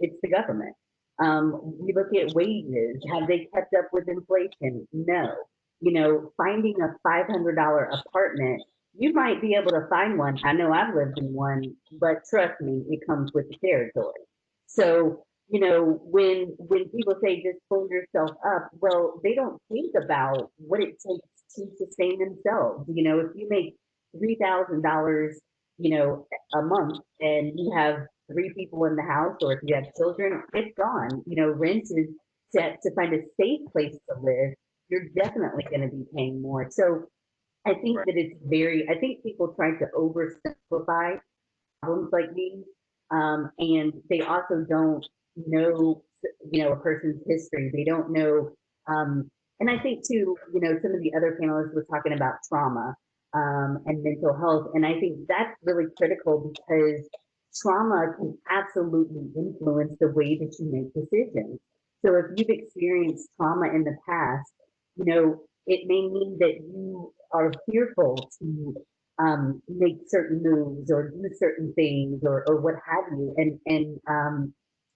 B: It's the government. We look at wages. Have they kept up with inflation? No. Finding a $500 apartment, you might be able to find one. I know I've lived in one, but trust me, it comes with the territory. So, when people say just pull yourself up, well, they don't think about what it takes to sustain themselves. If you make $3,000, a month and you have three people in the house, or if you have children, it's gone. Rent is set to find a safe place to live. You're definitely going to be paying more. So I think that I think people try to oversimplify problems like these. And they also don't know, a person's history. They don't know And I think too, you know, some of the other panelists were talking about trauma and mental health, and I think that's really critical because trauma can absolutely influence the way that you make decisions. So if you've experienced trauma in the past, you know, it may mean that you are fearful to make certain moves or do certain things or what have you. And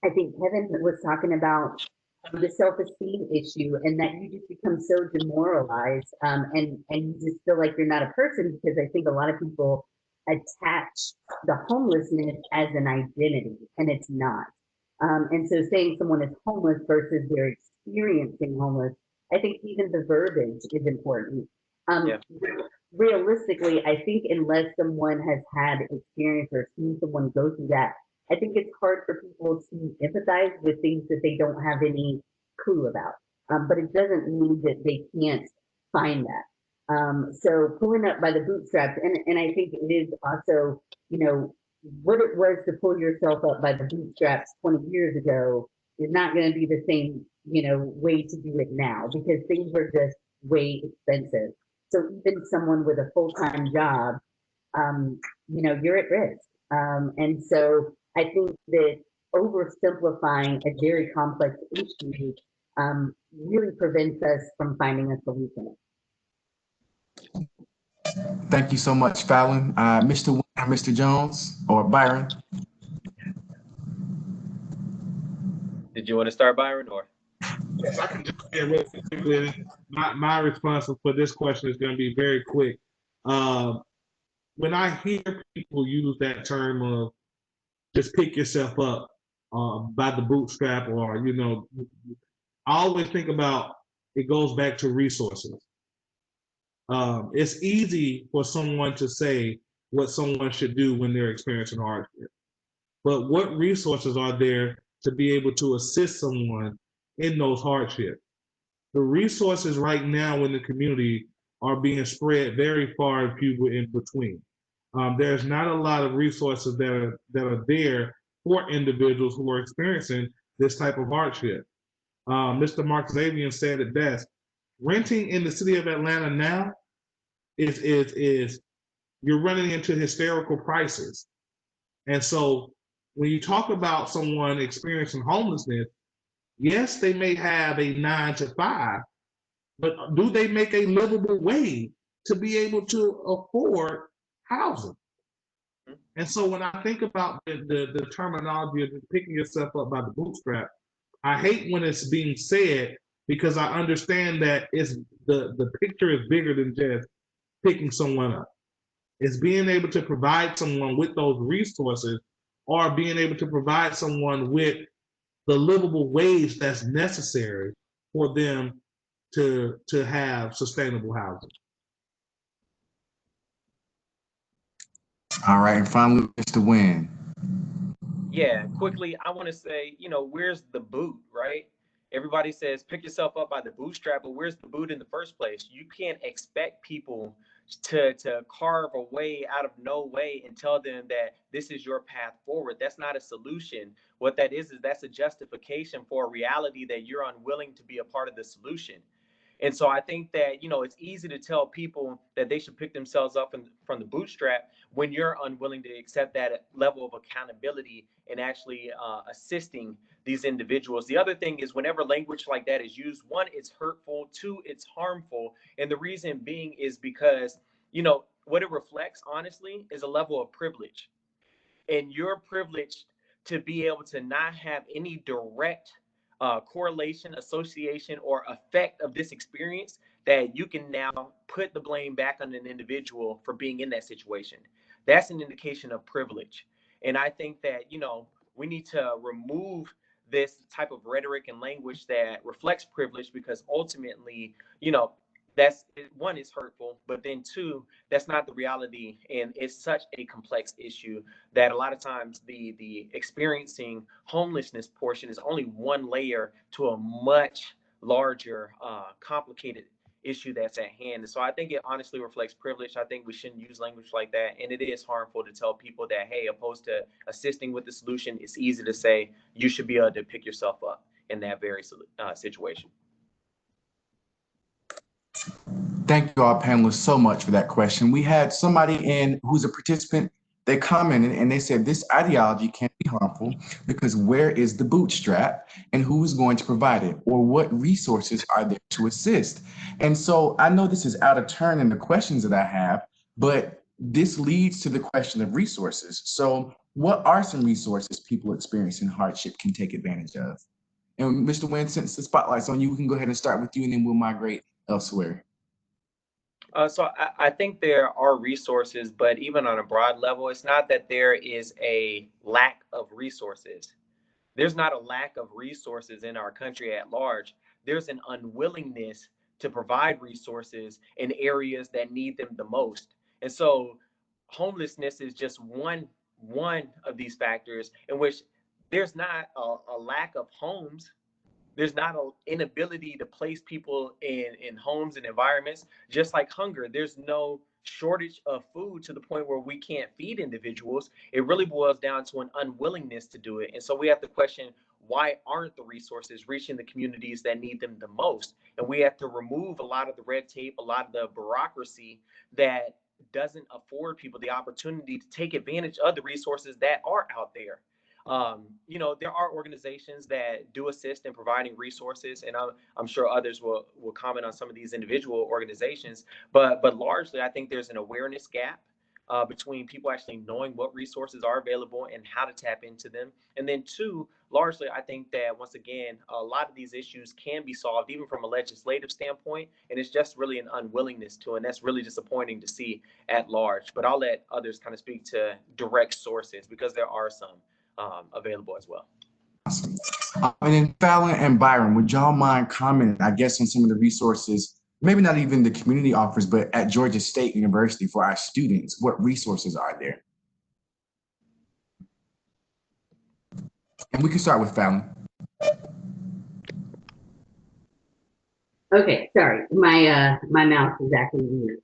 B: I think Kevin was talking about the self-esteem issue and that you just become so demoralized and you just feel like you're not a person because I think a lot of people attach the homelessness as an identity and it's not. And so saying someone is homeless versus they're experiencing homeless, I think even the verbiage is important. Um,
F: Yeah.
B: Realistically, I think unless someone has had experience or seen someone go through that, I think it's hard for people to empathize with things that they don't have any clue about. But it doesn't mean that they can't find that. So pulling up by the bootstraps, and I think it is also, you know, what it was to pull yourself up by the bootstraps 20 years ago is not going to be the same, you know, way to do it now because things were just way expensive. So even someone with a full-time job, you know, you're at risk. And so I think that oversimplifying a very complex issue really prevents us from finding a solution.
A: Thank you so much, Fallon. Mr. Wynn or Mr. Jones or Byron?
F: Did you want to start, Byron, or?
D: Yes, I can jump in real quickly. My response for this question is going to be very quick. When I hear people use that term of just pick yourself up by the bootstrap, or you know, I always think about it goes back to resources. It's easy for someone to say what someone should do when they're experiencing hardship, but what resources are there to be able to assist someone in those hardships? The resources right now in the community are being spread very far and few in between. There's not a lot of resources that are there for individuals who are experiencing this type of hardship. Mr. Mark Xavier said it best. Renting in the city of Atlanta now is you're running into hysterical prices. And so when you talk about someone experiencing homelessness, yes, they may have a 9 to 5, but do they make a livable wage to be able to afford housing? And so when I think about the terminology of picking yourself up by the bootstrap, I hate when it's being said because I understand that it's the picture is bigger than just picking someone up. It's being able to provide someone with those resources or being able to provide someone with the livable wage that's necessary for them to have sustainable housing.
A: All right, and finally, Mr. Wynn.
F: Yeah, quickly, I want to say, you know, where's the boot, right? Everybody says pick yourself up by the bootstrap, but where's the boot in the first place? You can't expect people to carve a way out of no way and tell them that this is your path forward. That's not a solution. What that is that's a justification for a reality that you're unwilling to be a part of the solution. And so I think that, you know, it's easy to tell people that they should pick themselves up from the bootstrap when you're unwilling to accept that level of accountability and actually assisting these individuals. The other thing is whenever language like that is used, one, it's hurtful, two, it's harmful. And the reason being is because, you know, what it reflects, honestly, is a level of privilege. And you're privileged to be able to not have any direct correlation, association, or effect of this experience, that you can now put the blame back on an individual for being in that situation. That's an indication of privilege. And I think that, you know, we need to remove this type of rhetoric and language that reflects privilege, because ultimately, you know, that's one, is hurtful, but then two, that's not the reality. And it's such a complex issue that a lot of times the experiencing homelessness portion is only one layer to a much larger, complicated issue that's at hand. And so I think it honestly reflects privilege. I think we shouldn't use language like that. And it is harmful to tell people that, hey, opposed to assisting with the solution, it's easy to say you should be able to pick yourself up in that very situation.
A: thank you all panelists so much for that question. We had somebody in who's a participant, they commented and they said this ideology can be harmful because where is the bootstrap and who is going to provide it, or what resources are there to assist? And so I know this is out of turn in the questions that I have, but this leads to the question of resources. So what are some resources people experiencing hardship can take advantage of? And Mr. Wynn, since the spotlight's on you, we can go ahead and start with you and then we'll migrate elsewhere.
F: So I think there are resources, but even on a broad level, it's not that there is a lack of resources. There's not a lack of resources in our country at large. There's an unwillingness to provide resources in areas that need them the most. And so homelessness is just one of these factors in which there's not a lack of homes. There's not an inability to place people in homes and environments. Just like hunger, there's no shortage of food to the point where we can't feed individuals. It really boils down to an unwillingness to do it. And so we have to question, why aren't the resources reaching the communities that need them the most? And we have to remove a lot of the red tape, a lot of the bureaucracy that doesn't afford people the opportunity to take advantage of the resources that are out there. There are organizations that do assist in providing resources, and I'm sure others will comment on some of these individual organizations. But largely, I think there's an awareness gap between people actually knowing what resources are available and how to tap into them. And then two, largely, I think that once again, a lot of these issues can be solved even from a legislative standpoint, and it's just really an unwillingness to, and that's really disappointing to see at large. But I'll let others kind of speak to direct sources because there are some available as well.
A: Awesome. And then Fallon and Byron, would y'all mind commenting, I guess, on some of the resources, maybe not even the community offers, but at Georgia State University for our students, what resources are there? And we can start with Fallon.
B: Okay, sorry, my mouse is acting weird.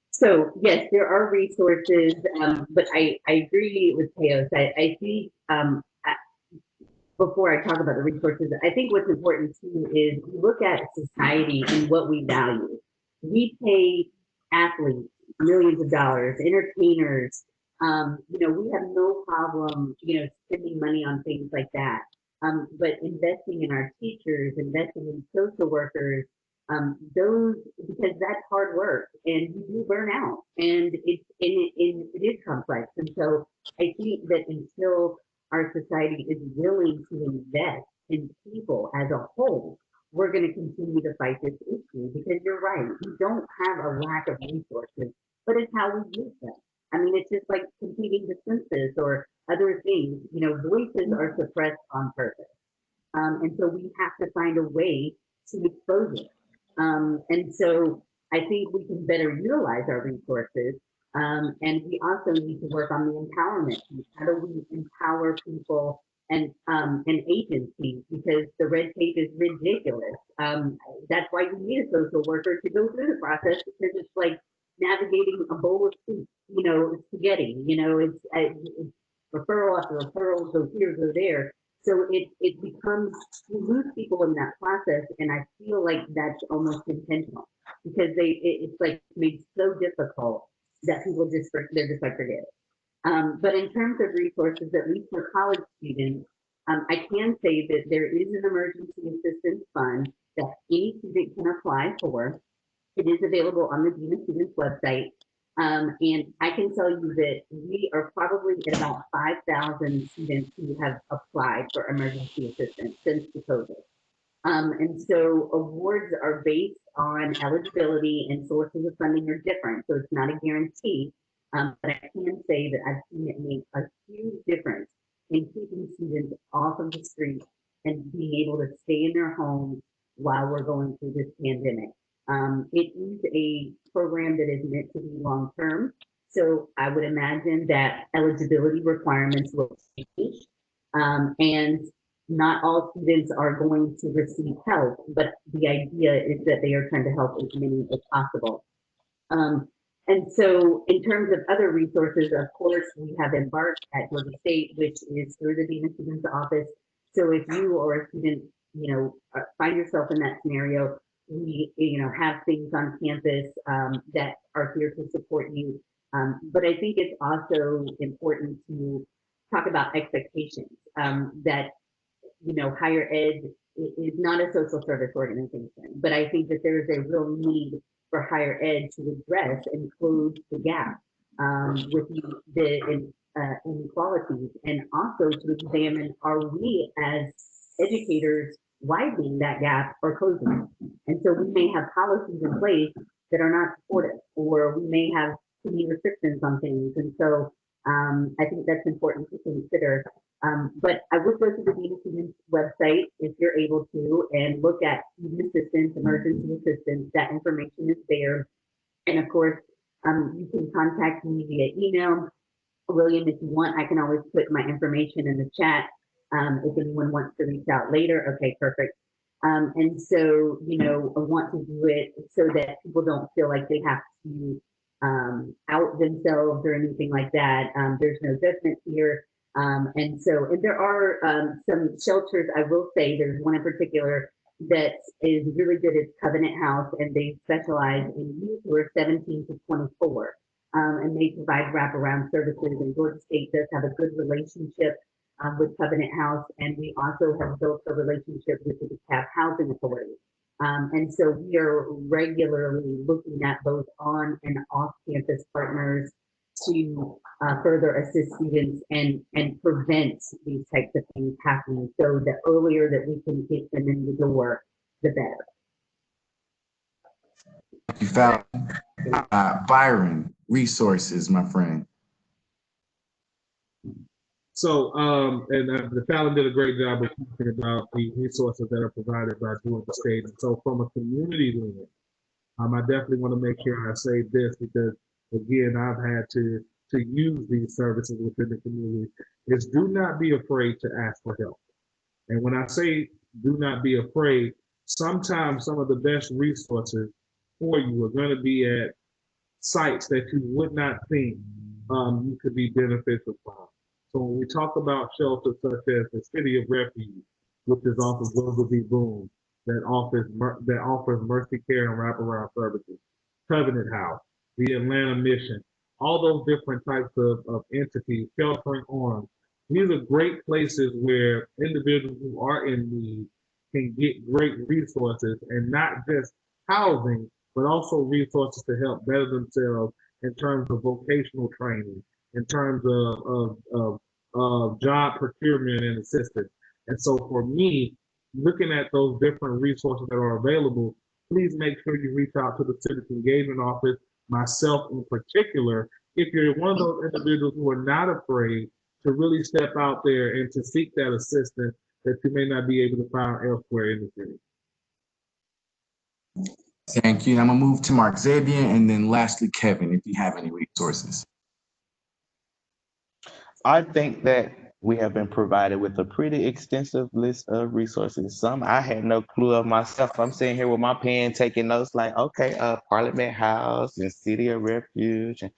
B: So yes, there are resources, but I agree with Teos. I think before I talk about the resources, I think what's important too is we look at society and what we value. We pay athletes millions of dollars, entertainers. We have no problem, spending money on things like that. But investing in our teachers, investing in social workers, those, because that's hard work and you do burn out, and it is complex. And so I think that until our society is willing to invest in people as a whole, we're going to continue to fight this issue, because you're right, we don't have a lack of resources, but it's how we use them. I mean, it's just like competing the census or other things. Voices are suppressed on purpose. And so we have to find a way to expose it. And so I think we can better utilize our resources. And we also need to work on the empowerment piece. How do we empower people and agencies? Because the red tape is ridiculous. That's why you need a social worker to go through the process, because it's like navigating a bowl of soup, spaghetti. It's referral after referral, go here, go there. So it becomes, you lose people in that process, and I feel like that's almost intentional, because it's like made so difficult that people they're just like, forget it. But in terms of resources, at least for college students, I can say that there is an emergency assistance fund that any student can apply for. It is available on the Dean of Students website. And I can tell you that we are probably at about 5,000 students who have applied for emergency assistance since the COVID. And so awards are based on eligibility, and sources of funding are different, so it's not a guarantee. But I can say that I've seen it make a huge difference in keeping students off of the street and being able to stay in their homes while we're going through this pandemic. It is a program that is meant to be long-term, so I would imagine that eligibility requirements will change, and not all students are going to receive help, but the idea is that they are trying to help as many as possible. And so in terms of other resources, of course, we have Embark at Georgia State, which is through the Dean of Students office. So if you or a student, find yourself in that scenario, we, have things on campus that are here to support you. But I think it's also important to talk about expectations, that, higher ed is not a social service organization, but I think that there is a real need for higher ed to address and close the gap with the inequalities, and also to examine, are we as educators widening that gap or closing it? And so we may have policies in place that are not supportive, or we may have too many restrictions on things. And so I think that's important to consider. But I would go to the Dean of Students website if you're able to, and look at student assistance, emergency assistance. That information is there. And of course, you can contact me via email. William, if you want, I can always put my information in the chat if anyone wants to reach out later. Okay, perfect. And so, I want to do it so that people don't feel like they have to out themselves or anything like that. There's no judgment here. And there are some shelters. I will say there's one in particular that is really good. It's Covenant House, and they specialize in youth who are 17 to 24. And they provide wraparound services. And Georgia State does have a good relationship with Covenant House, and we also have built a relationship with the DeKalb Housing Authority. And so we are regularly looking at both on and off campus partners to further assist students and prevent these types of things happening. So the earlier that we can get them in the door, the better.
A: You found Byron, resources, my friend.
D: So, the Fallon did a great job of talking about the resources that are provided by Georgia State. And so from a community lens, I definitely want to make sure I say this, because again, I've had to use these services within the community, is do not be afraid to ask for help. And when I say do not be afraid, sometimes some of the best resources for you are going to be at sites that you would not think you could be beneficial from. So when we talk about shelters such as the City of Refuge, which is off of Wilbur B. Boone, that offers mercy care and wraparound services, Covenant House, the Atlanta Mission, all those different types of entities, Sheltering Arms. These are great places where individuals who are in need can get great resources, and not just housing, but also resources to help better themselves in terms of vocational training, in terms of job procurement and assistance. And so for me, looking at those different resources that are available, please make sure you reach out to the Civic Engagement Office, myself in particular, if you're one of those individuals who are not afraid to really step out there and to seek that assistance that you may not be able to find elsewhere in the city.
A: Thank you. And I'm gonna move to Mark Xavier, and then lastly, Kevin, if you have any resources.
C: I think that we have been provided with a pretty extensive list of resources. Some I had no clue of myself. I'm sitting here with my pen taking notes like, okay, Parliament House and City of Refuge. And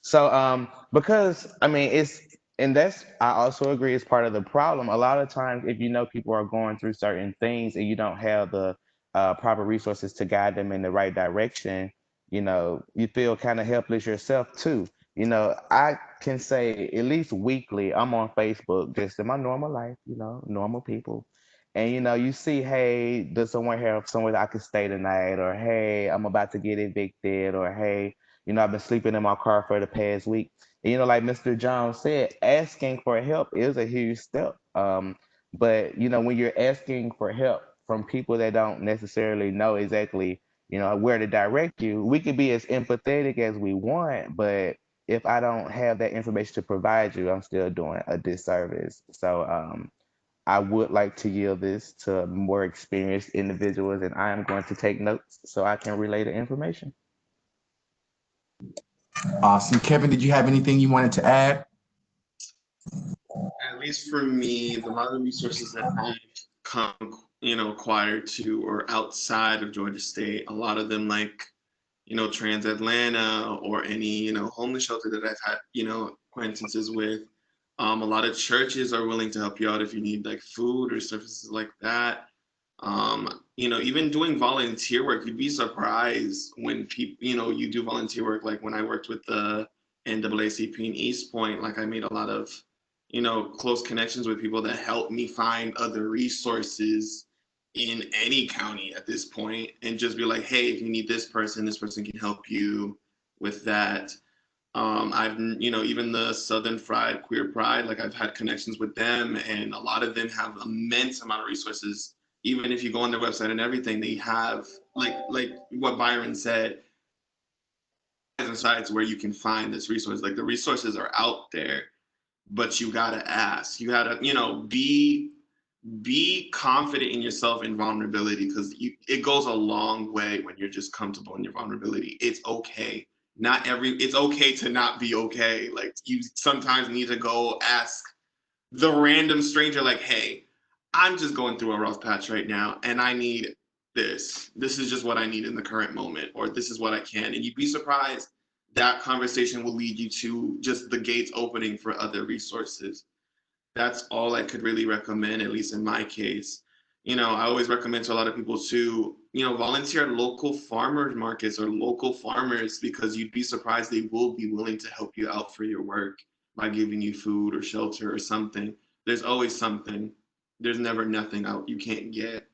C: so because I mean it's and that's I also agree it's part of the problem. A lot of times if you know people are going through certain things and you don't have the proper resources to guide them in the right direction, you feel kind of helpless yourself too. I can say at least weekly I'm on Facebook just in my normal life, normal people. And you see, hey, does someone have somewhere that I could stay tonight? Or hey, I'm about to get evicted, or hey, I've been sleeping in my car for the past week. And, like Mr. Jones said, asking for help is a huge step. But when you're asking for help from people that don't necessarily know exactly, where to direct you, we could be as empathetic as we want, but if I don't have that information to provide you, I'm still doing a disservice. So I would like to yield this to more experienced individuals, and I am going to take notes so I can relay the information.
A: Awesome. Kevin, did you have anything you wanted to add?
E: At least for me, a lot of the resources that I've come, acquired to or outside of Georgia State, a lot of them like, Trans Atlanta or any, homeless shelter that I've had, acquaintances with. A lot of churches are willing to help you out if you need like food or services like that. even doing volunteer work, you'd be surprised when people, you do volunteer work. Like when I worked with the NAACP in East Point, like I made a lot of, close connections with people that helped me find other resources in any county at this point, and just be like, hey, if you need this person can help you with that. I've, even the Southern Fried Queer Pride, like I've had connections with them, and a lot of them have immense amount of resources. Even if you go on their website and everything, they have like what Byron said, sites where you can find this resource. Like the resources are out there, but you gotta ask. You gotta, be confident in yourself and vulnerability, because it goes a long way when you're just comfortable in your vulnerability. It's okay. It's okay to not be okay. Like you sometimes need to go ask the random stranger, like, hey, I'm just going through a rough patch right now and I need this. This is just what I need in the current moment, or this is what I can. And you'd be surprised that conversation will lead you to just the gates opening for other resources. That's all I could really recommend, at least in my case. I always recommend to a lot of people to, volunteer at local farmers markets or local farmers, because you'd be surprised they will be willing to help you out for your work by giving you food or shelter or something. There's always something. There's never nothing out you can't get.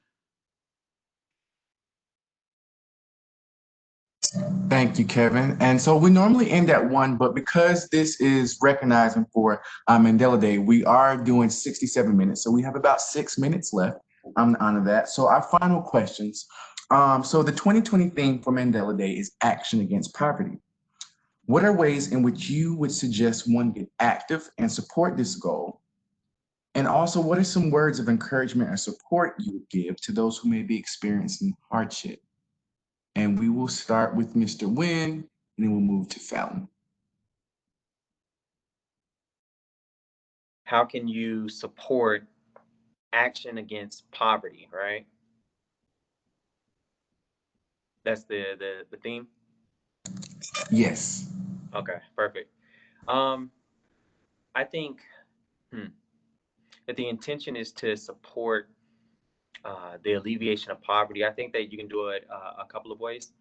A: Thank you, Kevin. And so we normally end at 1, but because this is recognizing for Mandela Day, we are doing 67 minutes. So we have about 6 minutes left to honor that. So our final questions. So the 2020 theme for Mandela Day is action against poverty. What are ways in which you would suggest one get active and support this goal? And also, what are some words of encouragement or support you would give to those who may be experiencing hardship? And we will start with Mr. Wynn, and then we'll move to Fallon.
F: How can you support action against poverty, right? That's the theme.
A: Yes.
F: Okay, perfect. Um, I think that the intention is to support the alleviation of poverty. I think that you can do it a couple of ways.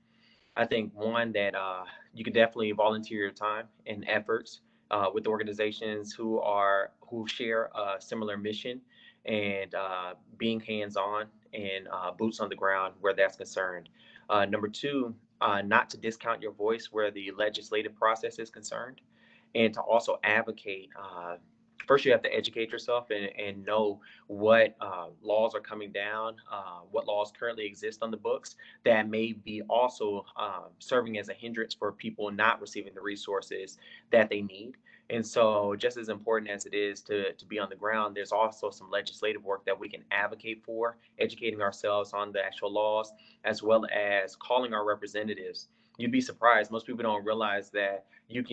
F: I think one that you can definitely volunteer your time and efforts with organizations who share a similar mission, and being hands-on and boots on the ground where that's concerned. Number two, not to discount your voice where the legislative process is concerned, and to also advocate. First, you have to educate yourself and know what laws are coming down, what laws currently exist on the books that may be also serving as a hindrance for people not receiving the resources that they need. And so, just as important as it is to be on the ground, there's also some legislative work that we can advocate for, educating ourselves on the actual laws, as well as calling our representatives. You'd be surprised. Most people don't realize that you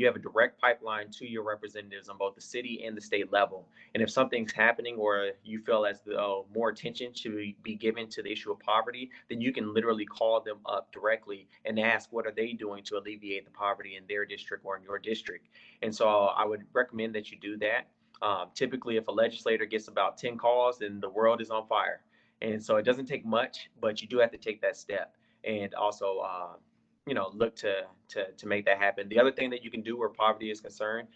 F: have a direct pipeline to your representatives on both the city and the state level. And if something's happening or you feel as though more attention should be given to the issue of poverty, then you can literally call them up directly and ask what are they doing to alleviate the poverty in their district or in your district. And so I would recommend that you do that. Typically, if a legislator gets about 10 calls, then the world is on fire. And so it doesn't take much, but you do have to take that step. And also, look to make that happen. The other thing that you can do where poverty is concerned,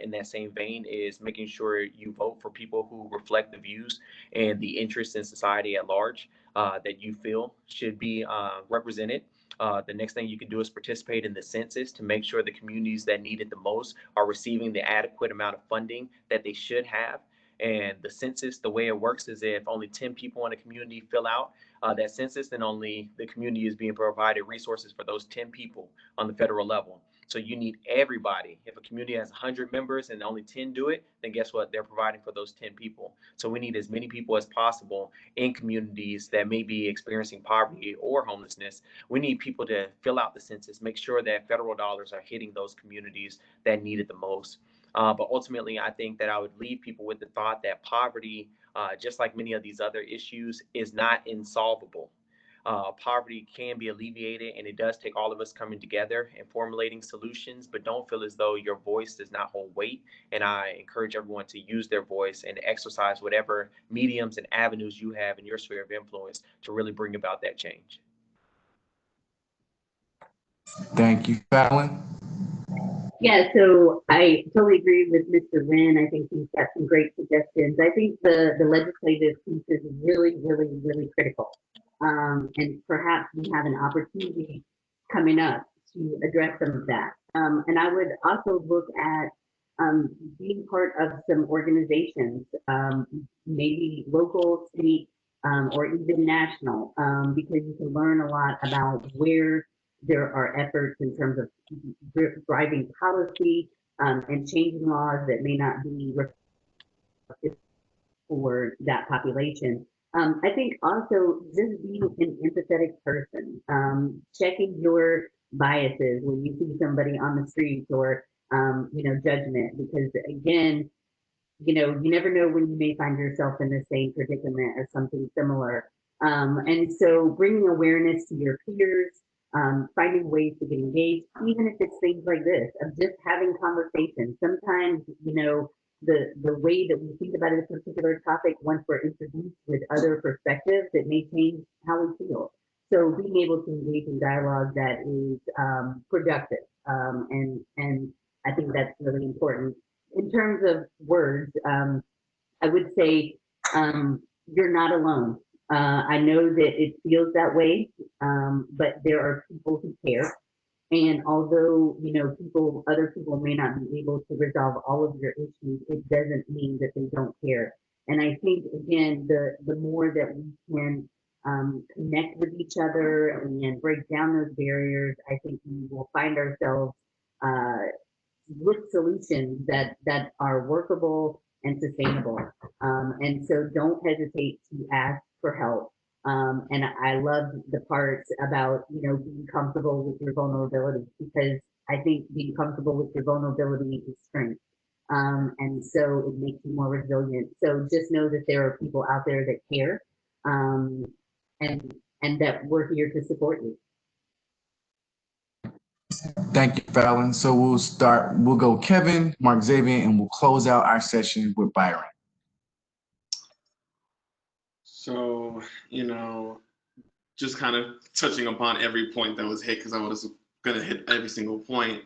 F: in that same vein, is making sure you vote for people who reflect the views and the interests in society at large that you feel should be represented. The next thing you can do is participate in the census to make sure the communities that need it the most are receiving the adequate amount of funding that they should have. And the census, the way it works is if only 10 people in a community fill out that census, then only the community is being provided resources for those 10 people on the federal level. So you need everybody. If a community has 100 members and only 10 do it, then guess what? They're providing for those 10 people. So we need as many people as possible in communities that may be experiencing poverty or homelessness. We need people to fill out the census, make sure that federal dollars are hitting those communities that need it the most. But ultimately, I think that I would leave people with the thought that poverty, just like many of these other issues, is not insolvable. Poverty can be alleviated, and it does take all of us coming together and formulating solutions. But don't feel as though your voice does not hold weight. And I encourage everyone to use their voice and exercise whatever mediums and avenues you have in your sphere of influence to really bring about that change.
A: Thank you, Fallon.
B: Yeah, so I totally agree with Mr. Wynn. I think he's got some great suggestions. I think the legislative piece is really, really, really critical. And perhaps we have an opportunity coming up to address some of that. And I would also look at being part of some organizations, maybe local, state, or even national, because you can learn a lot about where there are efforts in terms of driving policy and changing laws that may not be reflective for that population. I think also just being an empathetic person, checking your biases when you see somebody on the street or judgment, because again, you never know when you may find yourself in the same predicament or something similar. And so bringing awareness to your peers, finding ways to get engaged, even if it's things like this, of just having conversations. Sometimes, the way that we think about a particular topic, once we're introduced with other perspectives, it may change how we feel. So being able to engage in dialogue that is productive, and I think that's really important. In terms of words, I would say you're not alone. I know that it feels that way, but there are people who care. And although, other people may not be able to resolve all of your issues, it doesn't mean that they don't care. And I think, again, the more that we can connect with each other and break down those barriers, I think we will find ourselves uh, with solutions that are workable and sustainable. And so don't hesitate to ask for help. And I love the part about being comfortable with your vulnerability, because I think being comfortable with your vulnerability is strength. And so it makes you more resilient. So just know that there are people out there that care, um, and that we're here to support you.
A: Thank you, Fallon. So we'll go Kevin, Mark Xavier, and we'll close out our session with Byron.
E: So, just kind of touching upon every point that was hit, because I was going to hit every single point,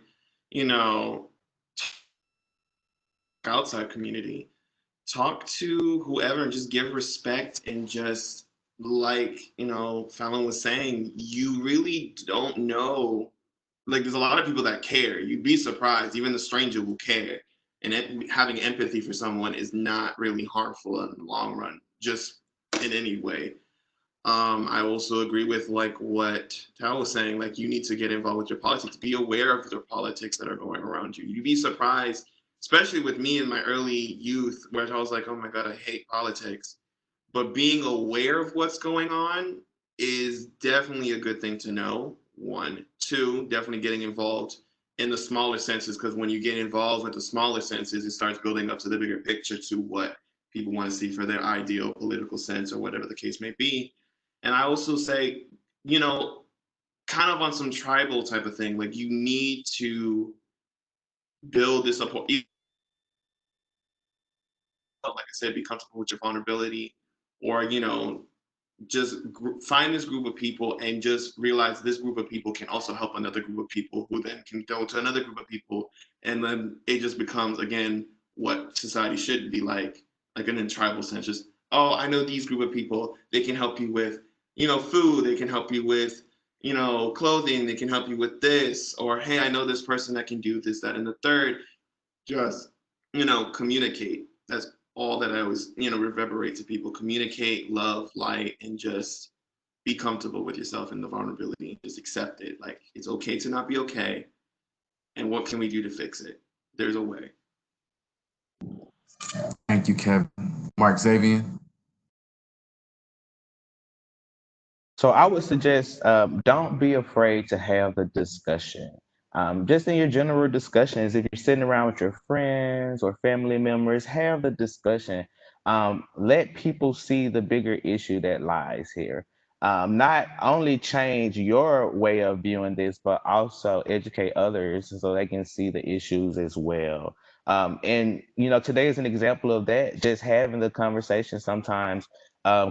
E: outside community, talk to whoever and just give respect, and just like, Fallon was saying, you really don't know. Like, there's a lot of people that care. You'd be surprised. Even the stranger will care. And having empathy for someone is not really harmful in the long run, just in any way. I also agree with like what Tal was saying, like you need to get involved with your politics, be aware of the politics that are going around you. You'd be surprised, especially with me in my early youth, where I was like, oh my God, I hate politics. But being aware of what's going on is definitely a good thing to know. One, two, definitely getting involved in the smaller senses, because when you get involved with the smaller senses, it starts building up to the bigger picture, to what people want to see for their ideal political sense or whatever the case may be. And I also say, kind of on some tribal type of thing, like you need to build this up. Like I said, be comfortable with your vulnerability, or, just find this group of people and just realize this group of people can also help another group of people, who then can go to another group of people. And then it just becomes, again, what society should be like in a tribal sense. Just, oh, I know these group of people, they can help you with, food, they can help you with, clothing, they can help you with this, or, hey, I know this person that can do this, that, and the third. Just, communicate. That's all that I always, reverberate to people. Communicate, love, light, and just be comfortable with yourself and the vulnerability. Just accept it. Like, it's okay to not be okay. And what can we do to fix it? There's a way.
A: Thank you, Kevin. Mark Xavier.
C: So I would suggest don't be afraid to have the discussion. Just in your general discussions, if you're sitting around with your friends or family members, have the discussion. Let people see the bigger issue that lies here. not only change your way of viewing this, but also educate others so they can see the issues as well. And today is an example of that. Just having the conversation sometimes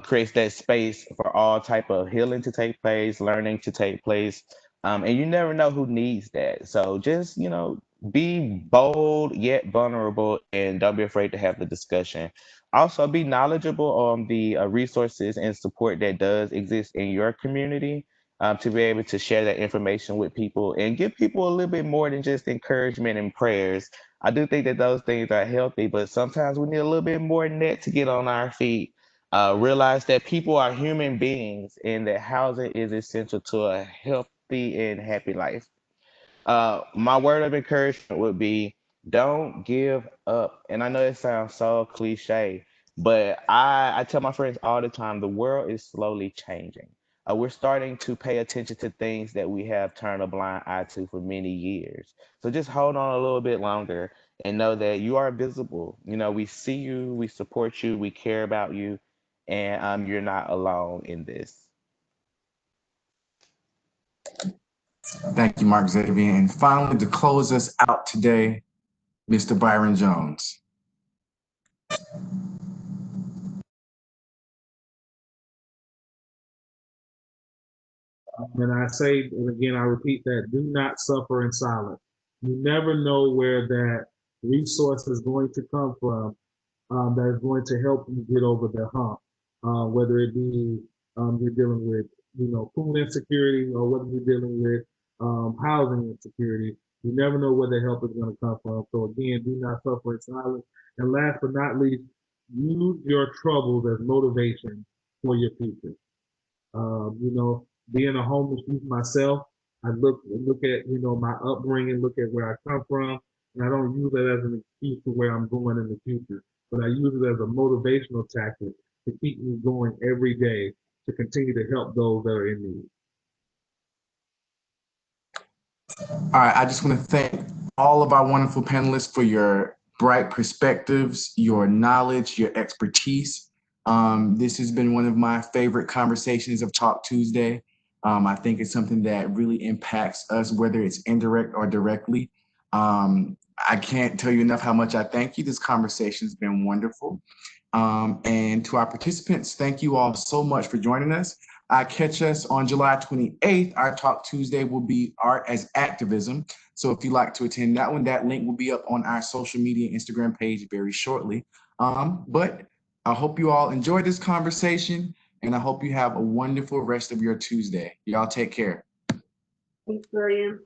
C: creates that space for all type of healing to take place, learning to take place, and you never know who needs that. So just be bold yet vulnerable, and don't be afraid to have the discussion. Also, be knowledgeable on the resources and support that does exist in your community, to be able to share that information with people and give people a little bit more than just encouragement and prayers. I do think that those things are healthy, but sometimes we need a little bit more than that to get on our feet. Realize that people are human beings and that housing is essential to a healthy and happy life. My word of encouragement would be don't give up. And I know it sounds so cliche, but I tell my friends all the time the world is slowly changing. We're starting to pay attention to things that we have turned a blind eye to for many years. So just hold on a little bit longer and know that you are visible. We see you, we support you, we care about you, and you're not alone in this.
A: Thank you, Mark Xavier. And finally, to close us out today, Mr. Byron Jones.
D: And I say, and again, I repeat that, do not suffer in silence. You never know where that resource is going to come from, that is going to help you get over the hump, whether it be you're dealing with, food insecurity, or whether you're dealing with housing insecurity. You never know where the help is going to come from. So again, do not suffer in silence. And last but not least, use your troubles as motivation for your future. Being a homeless youth myself, I look at my upbringing, look at where I come from, and I don't use that as an excuse for where I'm going in the future, but I use it as a motivational tactic to keep me going every day to continue to help those that are in need.
A: All right, I just want to thank all of our wonderful panelists for your bright perspectives, your knowledge, your expertise. This has been one of my favorite conversations of Talk Tuesday. I think it's something that really impacts us, whether it's indirect or directly. I can't tell you enough how much I thank you. This conversation has been wonderful. And to our participants, thank you all so much for joining us. Catch us on July 28th. Our Talk Tuesday will be Art as Activism. So if you'd like to attend that one, that link will be up on our social media Instagram page very shortly. But I hope you all enjoyed this conversation, and I hope you have a wonderful rest of your Tuesday. Y'all take care.
B: Thanks, William.